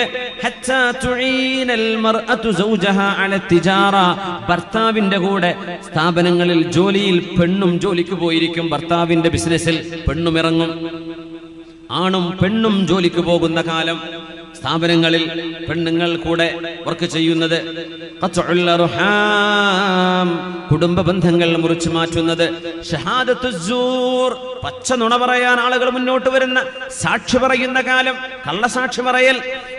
ഭർത്താവിന്റെ കൂടെ സ്ഥാപനങ്ങളിൽ ജോലിയിൽ പെണ്ണും ജോലിക്ക് പോയിരിക്കും. ഭർത്താവിന്റെ ബിസിനസ്സിൽ പെണ്ണും ഇറങ്ങും. ആണും പെണ്ണും ജോലിക്ക് പോകുന്ന കാലം, സ്ഥാപനങ്ങളിൽ പെണ്ണുങ്ങൾ കൂടെ വർക്ക് ചെയ്യുന്നത്, കുടുംബ ബന്ധങ്ങൾ മുറിച്ചു മാറ്റുന്നത്, ഷഹാദത്തുസ്സൂർ, പച്ച നുണ പറയാൻ ആളുകൾ മുന്നോട്ട് വരുന്ന, സാക്ഷി പറയുന്ന കാലം, കള്ളസാക്ഷി പറയൽ,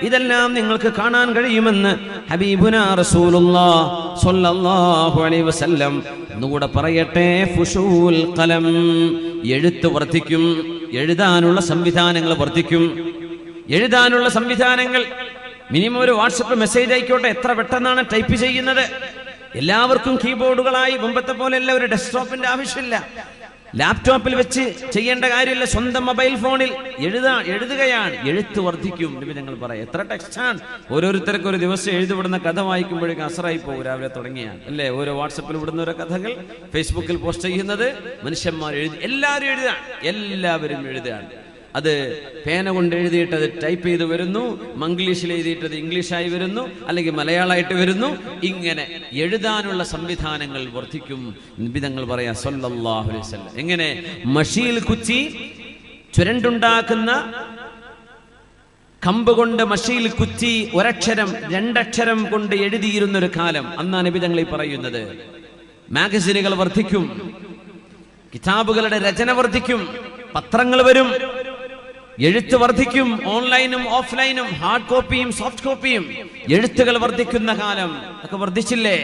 ഇതെല്ലാം നിങ്ങൾക്ക് കാണാൻ കഴിയുമെന്ന് ഹബീബുനാ റസൂലുള്ളാഹി സ്വല്ലല്ലാഹു അലൈഹി വസല്ലം. ഒന്നുകൂടെ പറയട്ടെ, ഫുശൂൽ ഖലം, എഴുത്ത് വർദ്ധിക്കും, എഴുതാനുള്ള സംവിധാനങ്ങൾ വർദ്ധിക്കും. എഴുതാനുള്ള സംവിധാനങ്ങൾ, മിനിമം ഒരു വാട്സപ്പ് മെസ്സേജ് ആയിക്കോട്ടെ, എത്ര പെട്ടെന്നാണ് ടൈപ്പ് ചെയ്യുന്നത്. എല്ലാവർക്കും കീബോർഡുകളായി. മുമ്പത്തെ പോലെയല്ല, ഒരു ഡെസ്ക്ടോപ്പിന്റെ ആവശ്യമില്ല, ലാപ്ടോപ്പിൽ വെച്ച് ചെയ്യേണ്ട കാര്യമില്ല, സ്വന്തം മൊബൈൽ ഫോണിൽ എഴുതുകയാണ്. എഴുത്ത് വർദ്ധിക്കും. ഞങ്ങൾ പറയാം, എത്ര ടെക്സ്റ്റാണ്. ഓരോരുത്തർക്ക് ഒരു ദിവസം എഴുതിവിടുന്ന കഥ വായിക്കുമ്പോഴേക്കും അസറായി പോകും. രാവിലെ തുടങ്ങിയാൽ അല്ലേ, ഓരോ വാട്സപ്പിൽ വിടുന്ന ഓരോ കഥകൾ ഫേസ്ബുക്കിൽ പോസ്റ്റ് ചെയ്യുന്നത് മനുഷ്യന്മാർ എഴുതി. എല്ലാവരും എഴുതുകയാണ്. അത് പേന കൊണ്ട് എഴുതിയിട്ട് അത് ടൈപ്പ് ചെയ്ത് വരുന്നു, മംഗ്ലീഷിൽ എഴുതിയിട്ടത് ഇംഗ്ലീഷായി വരുന്നു, അല്ലെങ്കിൽ മലയാളമായിട്ട് വരുന്നു. ഇങ്ങനെ എഴുതാനുള്ള സംവിധാനങ്ങൾ വർദ്ധിക്കും. നബി തങ്ങൾ പറയാ സല്ലല്ലാഹു അലൈഹി വസല്ലം, എങ്ങനെ മഷിയിൽ കുച്ചി ചുരണ്ടുണ്ടാക്കുന്ന കമ്പ് കൊണ്ട് മഷിയിൽ കുത്തി ഒരക്ഷരം രണ്ടക്ഷരം കൊണ്ട് എഴുതിയിരുന്നൊരു കാലം, അന്നാ നബി തങ്ങൾ ഈ പറയുന്നത്. മാഗസിനുകൾ വർദ്ധിക്കും, കിതാബുകളുടെ രചന വർദ്ധിക്കും, പത്രങ്ങൾ വരും, എഴുത്ത് വർദ്ധിക്കും. ഓൺലൈനും ഓഫ്ലൈനും, ഹാർഡ് കോപ്പിയും സോഫ്റ്റ് കോപ്പിയും, എഴുത്തുകൾ വർദ്ധിക്കുന്ന കാലം. ഒക്കെ വർദ്ധിച്ചില്ലേ?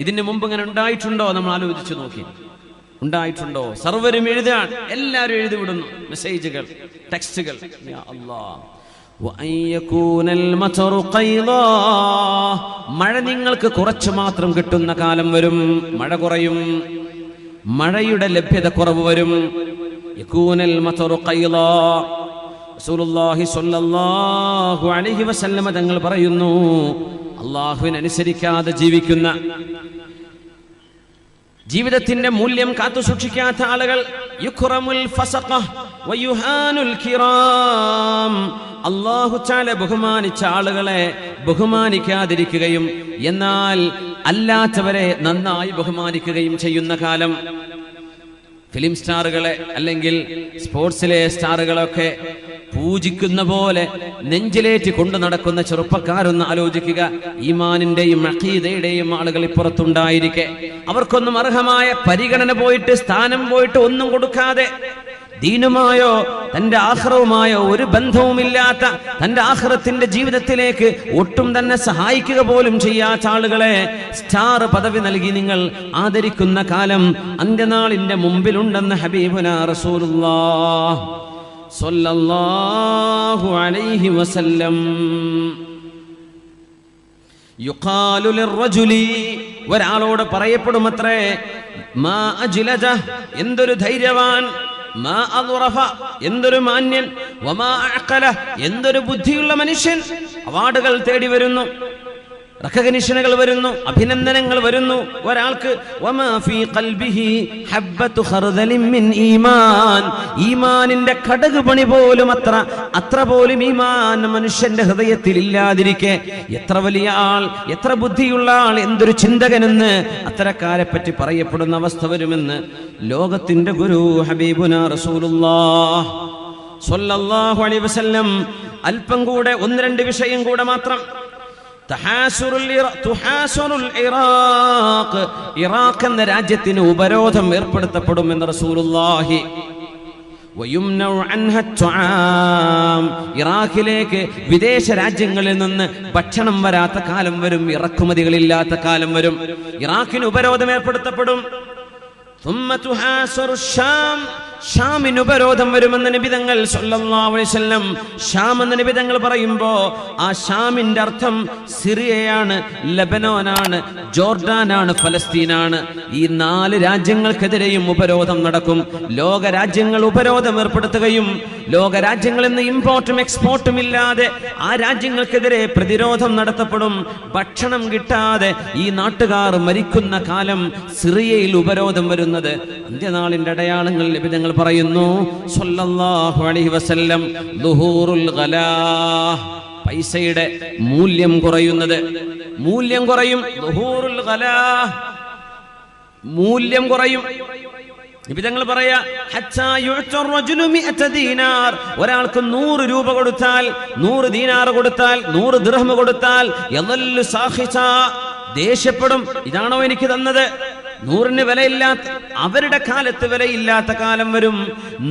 ഇതിന് മുമ്പ് ഇങ്ങനെ ഉണ്ടായിട്ടുണ്ടോ? നമ്മൾ ആലോചിച്ചു നോക്കി, ഉണ്ടായിട്ടുണ്ടോ? സർവരും എഴുതാൻ, എല്ലാവരും എഴുതി വിടുന്നു മെസ്സേജുകൾ, ടെക്സ്റ്റുകൾ. യാ അല്ലാഹ്, മഴ നിങ്ങൾക്ക് കുറച്ചു മാത്രം കിട്ടുന്ന കാലം വരും. മഴ കുറയും, മഴയുടെ ലഭ്യത കുറവ് വരും. യകൂനൽ മതറു ഖൈളാ. റസൂലുള്ളാഹി സ്വല്ലല്ലാഹു അലൈഹി വസല്ലം തങ്ങൾ പറയുന്നു, അല്ലാഹുവിനെ അനുസരിക്കാതെ ജീവിക്കുന്ന, ജീവിതത്തിന്റെ മൂല്യം കാത്തു സൂക്ഷിക്കാത്ത ആളുകൾ, യുക്റമുൽ ഫസഖ വയുഹാനുൽ കിറാം, അല്ലാഹു തആല ബഹുമാനിച്ച ആളുകളെ ബഹുമാനിക്കാതിരിക്കുകയും എന്നാൽ അല്ലാത്തവരെ നന്നായി ബഹുമാനിക്കുകയും ചെയ്യുന്ന കാലം. ഫിലിം സ്റ്റാറുകളെ അല്ലെങ്കിൽ സ്പോർട്സിലെ സ്റ്റാറുകളൊക്കെ പൂജിക്കുന്ന പോലെ നെഞ്ചിലേറ്റി കൊണ്ടു നടക്കുന്ന ചെറുപ്പക്കാരൊന്ന് ആലോചിക്കുക. ഈമാനിന്റെയും അഖീദയുടെയും ആളുകൾ ഇപ്പുറത്തുണ്ടായിരിക്കെ അവർക്കൊന്നും അർഹമായ പരിഗണന പോയിട്ട്, സ്ഥാനം പോയിട്ട് ഒന്നും കൊടുക്കാതെ, ദീനുമായോ തന്റെ ആഖിറവുമായോ ഒരു ബന്ധവുമില്ലാത്ത, തന്റെ ആഖിറത്തിന്റെ ജീവിതത്തിലേക്ക് ഒട്ടും തന്നെ സഹായിക്കുക പോലും ചെയ്യാത്ത ആളുകളെ സ്റ്റാർ പദവി നൽകി നിങ്ങൾ ആദരിക്കുന്ന കാലം അന്ത്യനാളിന്റെ മുമ്പിലുണ്ടെന്ന് ഹബീബുനാ റസൂലുള്ളാഹി സ്വല്ലല്ലാഹു അലൈഹി വസല്ലം. യുഖാലു ലിർറജുലി, ഒരാളോട് പറയപ്പെടുമത്രേ, മാ അജ്ലജ, എന്തൊരു ധൈര്യവാൻ, മാ അദ്റഫ, എന്തൊരു മാന്യൻ, വമാ അഖല, എന്തൊരു ബുദ്ധിയുള്ള മനുഷ്യൻ. അവാർഡുകൾ തേടി വരുന്നു, റെക്കഗ്നിഷനുകൾ വരുന്നു, അഭിനന്ദനങ്ങൾ വരുന്നു ഒരാൾക്ക്. വമാ ഫീ ഖൽബിഹി ഹബ്ബത്തു ഖർദലിൻ മിൻ ഈമാൻ, ഈമാനിന്റെ കടുക് പണി പോലും അത്ര പോലും ഈമാൻ മനുഷ്യന്റെ ഹൃദയത്തിൽ ഇല്ലാതിരിക്കെ എത്ര വലിയ ആൾ, എത്ര ബുദ്ധിയുള്ള ആൾ, എന്തൊരു ചിന്തകനെന്ന് അത്തരക്കാരെ പറ്റി പറയപ്പെടുന്ന അവസ്ഥ വരുമെന്ന് ലോകത്തിന്റെ ഗുരു ഹബീബുനാ റസൂലുള്ളാഹി സ്വല്ലല്ലാഹു അലൈഹി വസല്ലം. അല്പം കൂടെ, ഒന്ന് രണ്ട് വിഷയം കൂടെ മാത്രം. ഇറാഖ് എന്ന രാജ്യത്തിന് ഉപരോധം ഏർപ്പെടുത്തപ്പെടുമെന്ന് റസൂലുള്ളാഹി. ഇറാഖിലേക്ക് വിദേശ രാജ്യങ്ങളിൽ നിന്ന് ഭക്ഷണം വരാത്ത കാലം വരും, ഇറക്കുമതികളില്ലാത്ത കാലം വരും. ഇറാഖിന് ഉപരോധം ഏർപ്പെടുത്തപ്പെടും. ഷാമിന് ഉപരോധം വരുമെന്ന് നബി തങ്ങൾ സല്ലല്ലാഹു അലൈഹി വസല്ലം. ഷാം എന്ന നബി തങ്ങൾ പറയുമ്പോ ആ ഷാമിന്റെ അർത്ഥം സിറിയയാണ്, ലബനോനാണ്, ജോർഡാനാണ്, ഫലസ്തീനാണ്. ഈ 4 രാജ്യങ്ങൾക്കെതിരെയും ഉപരോധം നടക്കും. ലോക രാജ്യങ്ങൾ ഉപരോധം ഏർപ്പെടുത്തുകയും ലോക രാജ്യങ്ങളിൽ നിന്ന് ഇമ്പോർട്ടും എക്സ്പോർട്ടും ഇല്ലാതെ ആ രാജ്യങ്ങൾക്കെതിരെ പ്രതിരോധം നടത്തപ്പെടും. ഭക്ഷണം കിട്ടാതെ ഈ നാട്ടുകാർ മരിക്കുന്ന കാലം സിറിയയിൽ ഉപരോധം വരുന്നത് അന്ത്യനാളിന്റെ അടയാളങ്ങൾ നബി തങ്ങൾ പറയുന്നു സല്ലല്ലാഹു അലൈഹി വസല്ലം. ദുഹൂറുൽ ഗലാഹ്, പൈസയുടെ മൂല്യം കുറയുന്നത്, മൂല്യം കുറയും. ദുഹൂറുൽ ഗലാഹ്, മൂല്യം കുറയും. നബി തങ്ങൾ പറയാ ഒരാൾക്ക് 100 രൂപ കൊടുത്താൽ, 100 ദീനാർ കൊടുത്താൽ, 100 ദിർഹം കൊടുത്താൽ ദേഷ്യപ്പെടും. ഇതാണോ എനിക്ക് തന്നത്? 100-ന് വിലയില്ലാത്ത, അവരുടെ കാലത്ത് വിലയില്ലാത്ത കാലം വരും,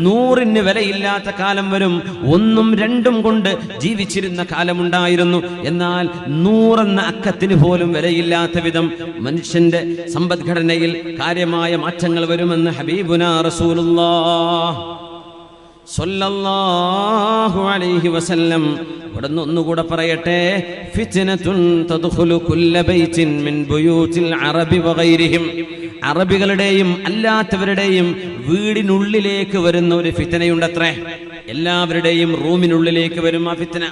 100-ന് വിലയില്ലാത്ത കാലം വരും. 1ഉം 2ഉം കൊണ്ട് ജീവിച്ചിരുന്ന കാലമുണ്ടായിരുന്നു. എന്നാൽ 100 എന്ന അക്കത്തിന് പോലും വിലയില്ലാത്ത വിധം മനുഷ്യന്റെ സമ്പദ്ഘടനയിൽ കാര്യമായ മാറ്റങ്ങൾ വരുമെന്ന് ഹബീബുനാ റസൂലുള്ളാഹ് സ്വല്ലല്ലാഹു അലൈഹി വസല്ലം. ഇവിടുന്ന് ഒന്നുകൂടെ പറയട്ടെ, ഫിത്നതുൻ തദ്ഖുലു കുല്ല ബൈത്തിൻ മിൻ ബുയൂതിൽ അറബി വഗൈരിഹിം. അറബികളുടെയും അല്ലാത്തവരുടെയും വീടിനുള്ളിലേക്ക് വരുന്ന ഒരു ഫിത്നയുണ്ടത്രേ. എല്ലാവരുടെയും റൂമിനുള്ളിലേക്ക് വരും ആ ഫിത്ന.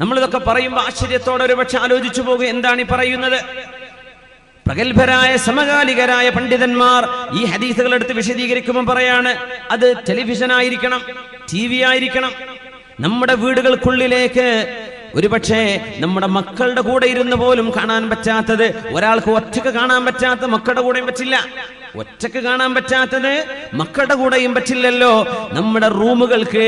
നമ്മളിതൊക്കെ പറയുമ്പോൾ ആശ്ചര്യത്തോടെ ഒരു പക്ഷെ ആലോചിച്ചു പോകും, എന്താണ് ഈ പറയുന്നത്? പ്രഗത്ഭരായ സമകാലികരായ പണ്ഡിതന്മാർ ഈ ഹദീസുകൾ എടുത്ത് വിശദീകരിക്കുമ്പോൾ പറയാണ്, അത് ടെലിവിഷൻ ആയിരിക്കണം, TV ആയിരിക്കണം. നമ്മുടെ വീടുകൾക്കുള്ളിലേക്ക് ഒരുപക്ഷെ നമ്മുടെ മക്കളുടെ കൂടെ ഇരുന്ന് പോലും കാണാൻ പറ്റാത്തത്, ഒരാൾക്ക് ഒറ്റക്ക് കാണാൻ പറ്റാത്ത മക്കളുടെ കൂടെയും പറ്റില്ല. ഒറ്റക്ക് കാണാൻ പറ്റാത്തത് മക്കളുടെ കൂടെയും പറ്റില്ലല്ലോ. നമ്മുടെ റൂമുകൾക്ക്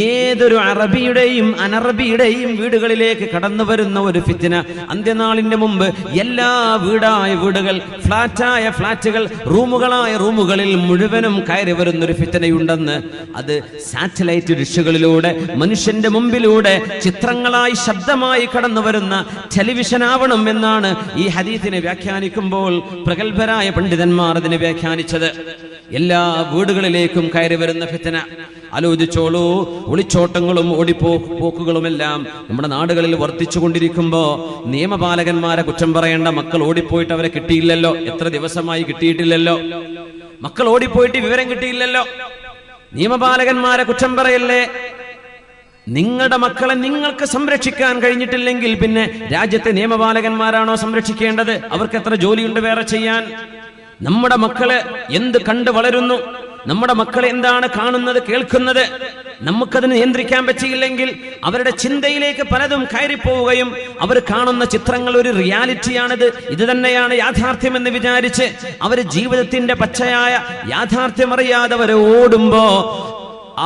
ഏതൊരു അറബിയുടെയും അനറബിയുടെയും വീടുകളിലേക്ക് കടന്നു വരുന്ന ഒരു ഫിത്ന. അന്ത്യനാളിന്റെ മുമ്പ് എല്ലാ വീടായ വീടുകൾ, ഫ്ലാറ്റായ ഫ്ലാറ്റുകൾ, റൂമുകളായ റൂമുകളിൽ മുഴുവനും കയറി വരുന്നൊരു ഫിത്നയുണ്ടെന്ന്. അത് സാറ്റലൈറ്റ് ഡിഷുകളിലൂടെ മനുഷ്യന്റെ മുമ്പിലൂടെ ചിത്രങ്ങളായി ശബ്ദമായി കടന്നു വരുന്ന ടെലിവിഷൻ ആവണം എന്നാണ് ഈ ഹദീസിനെ വ്യാഖ്യാനിക്കുമ്പോൾ പ്രഗത്ഭരായ പണ്ഡിതന്മാർ അതിനെ വ്യാഖ്യാനിച്ചത്. എല്ലാ വീടുകളിലേക്കും കയറി വരുന്ന ഫിത്ന. ആലോചിച്ചോളൂ, ഒളിച്ചോട്ടങ്ങളും ഓടിപ്പോക്കുകളുമെല്ലാം നമ്മുടെ നാടുകളിൽ വർദ്ധിച്ചു കൊണ്ടിരിക്കുമ്പോ നിയമപാലകന്മാരെ കുറ്റം പറയേണ്ട. മക്കൾ ഓടിപ്പോയിട്ട് അവരെ കിട്ടിയില്ലല്ലോ, എത്ര ദിവസമായി കിട്ടിയിട്ടില്ലല്ലോ. മക്കൾ ഓടിപ്പോയിട്ട് വിവരം കിട്ടിയില്ലല്ലോ. നിയമപാലകന്മാരെ കുറ്റം പറയല്ലേ. നിങ്ങളുടെ മക്കളെ നിങ്ങൾക്ക് സംരക്ഷിക്കാൻ കഴിഞ്ഞിട്ടില്ലെങ്കിൽ പിന്നെ രാജ്യത്തെ നിയമപാലകന്മാരാണോ സംരക്ഷിക്കേണ്ടത്? അവർക്ക് എത്ര ജോലിയുണ്ട് വേറെ ചെയ്യാൻ? നമ്മുടെ മക്കള് എന്ത് കണ്ട് വളരുന്നു, നമ്മുടെ മക്കൾ എന്താണ് കാണുന്നത്, കേൾക്കുന്നത്, നമുക്കതിന് നിയന്ത്രിക്കാൻ പറ്റിയില്ലെങ്കിൽ അവരുടെ ചിന്തയിലേക്ക് പലതും കയറിപ്പോവുകയും അവർ കാണുന്ന ചിത്രങ്ങൾ ഒരു റിയാലിറ്റിയാണിത്, ഇത് തന്നെയാണ് യാഥാർത്ഥ്യമെന്ന് വിചാരിച്ച് അവർ ജീവിതത്തിന്റെ പച്ചയായ യാഥാർത്ഥ്യമറിയാതെ അവർ ഓടുമ്പോ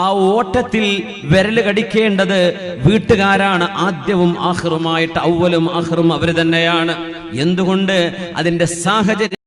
ആ ഓട്ടത്തിൽ വിരല് കടിക്കേണ്ടത് വീട്ടുകാരാണ്. ആദ്യവും ആഖിറുമായിട്ട്, അവലും ആഖിറും അവർ തന്നെയാണ്. എന്തുകൊണ്ട്? അതിന്റെ സാഹചര്യം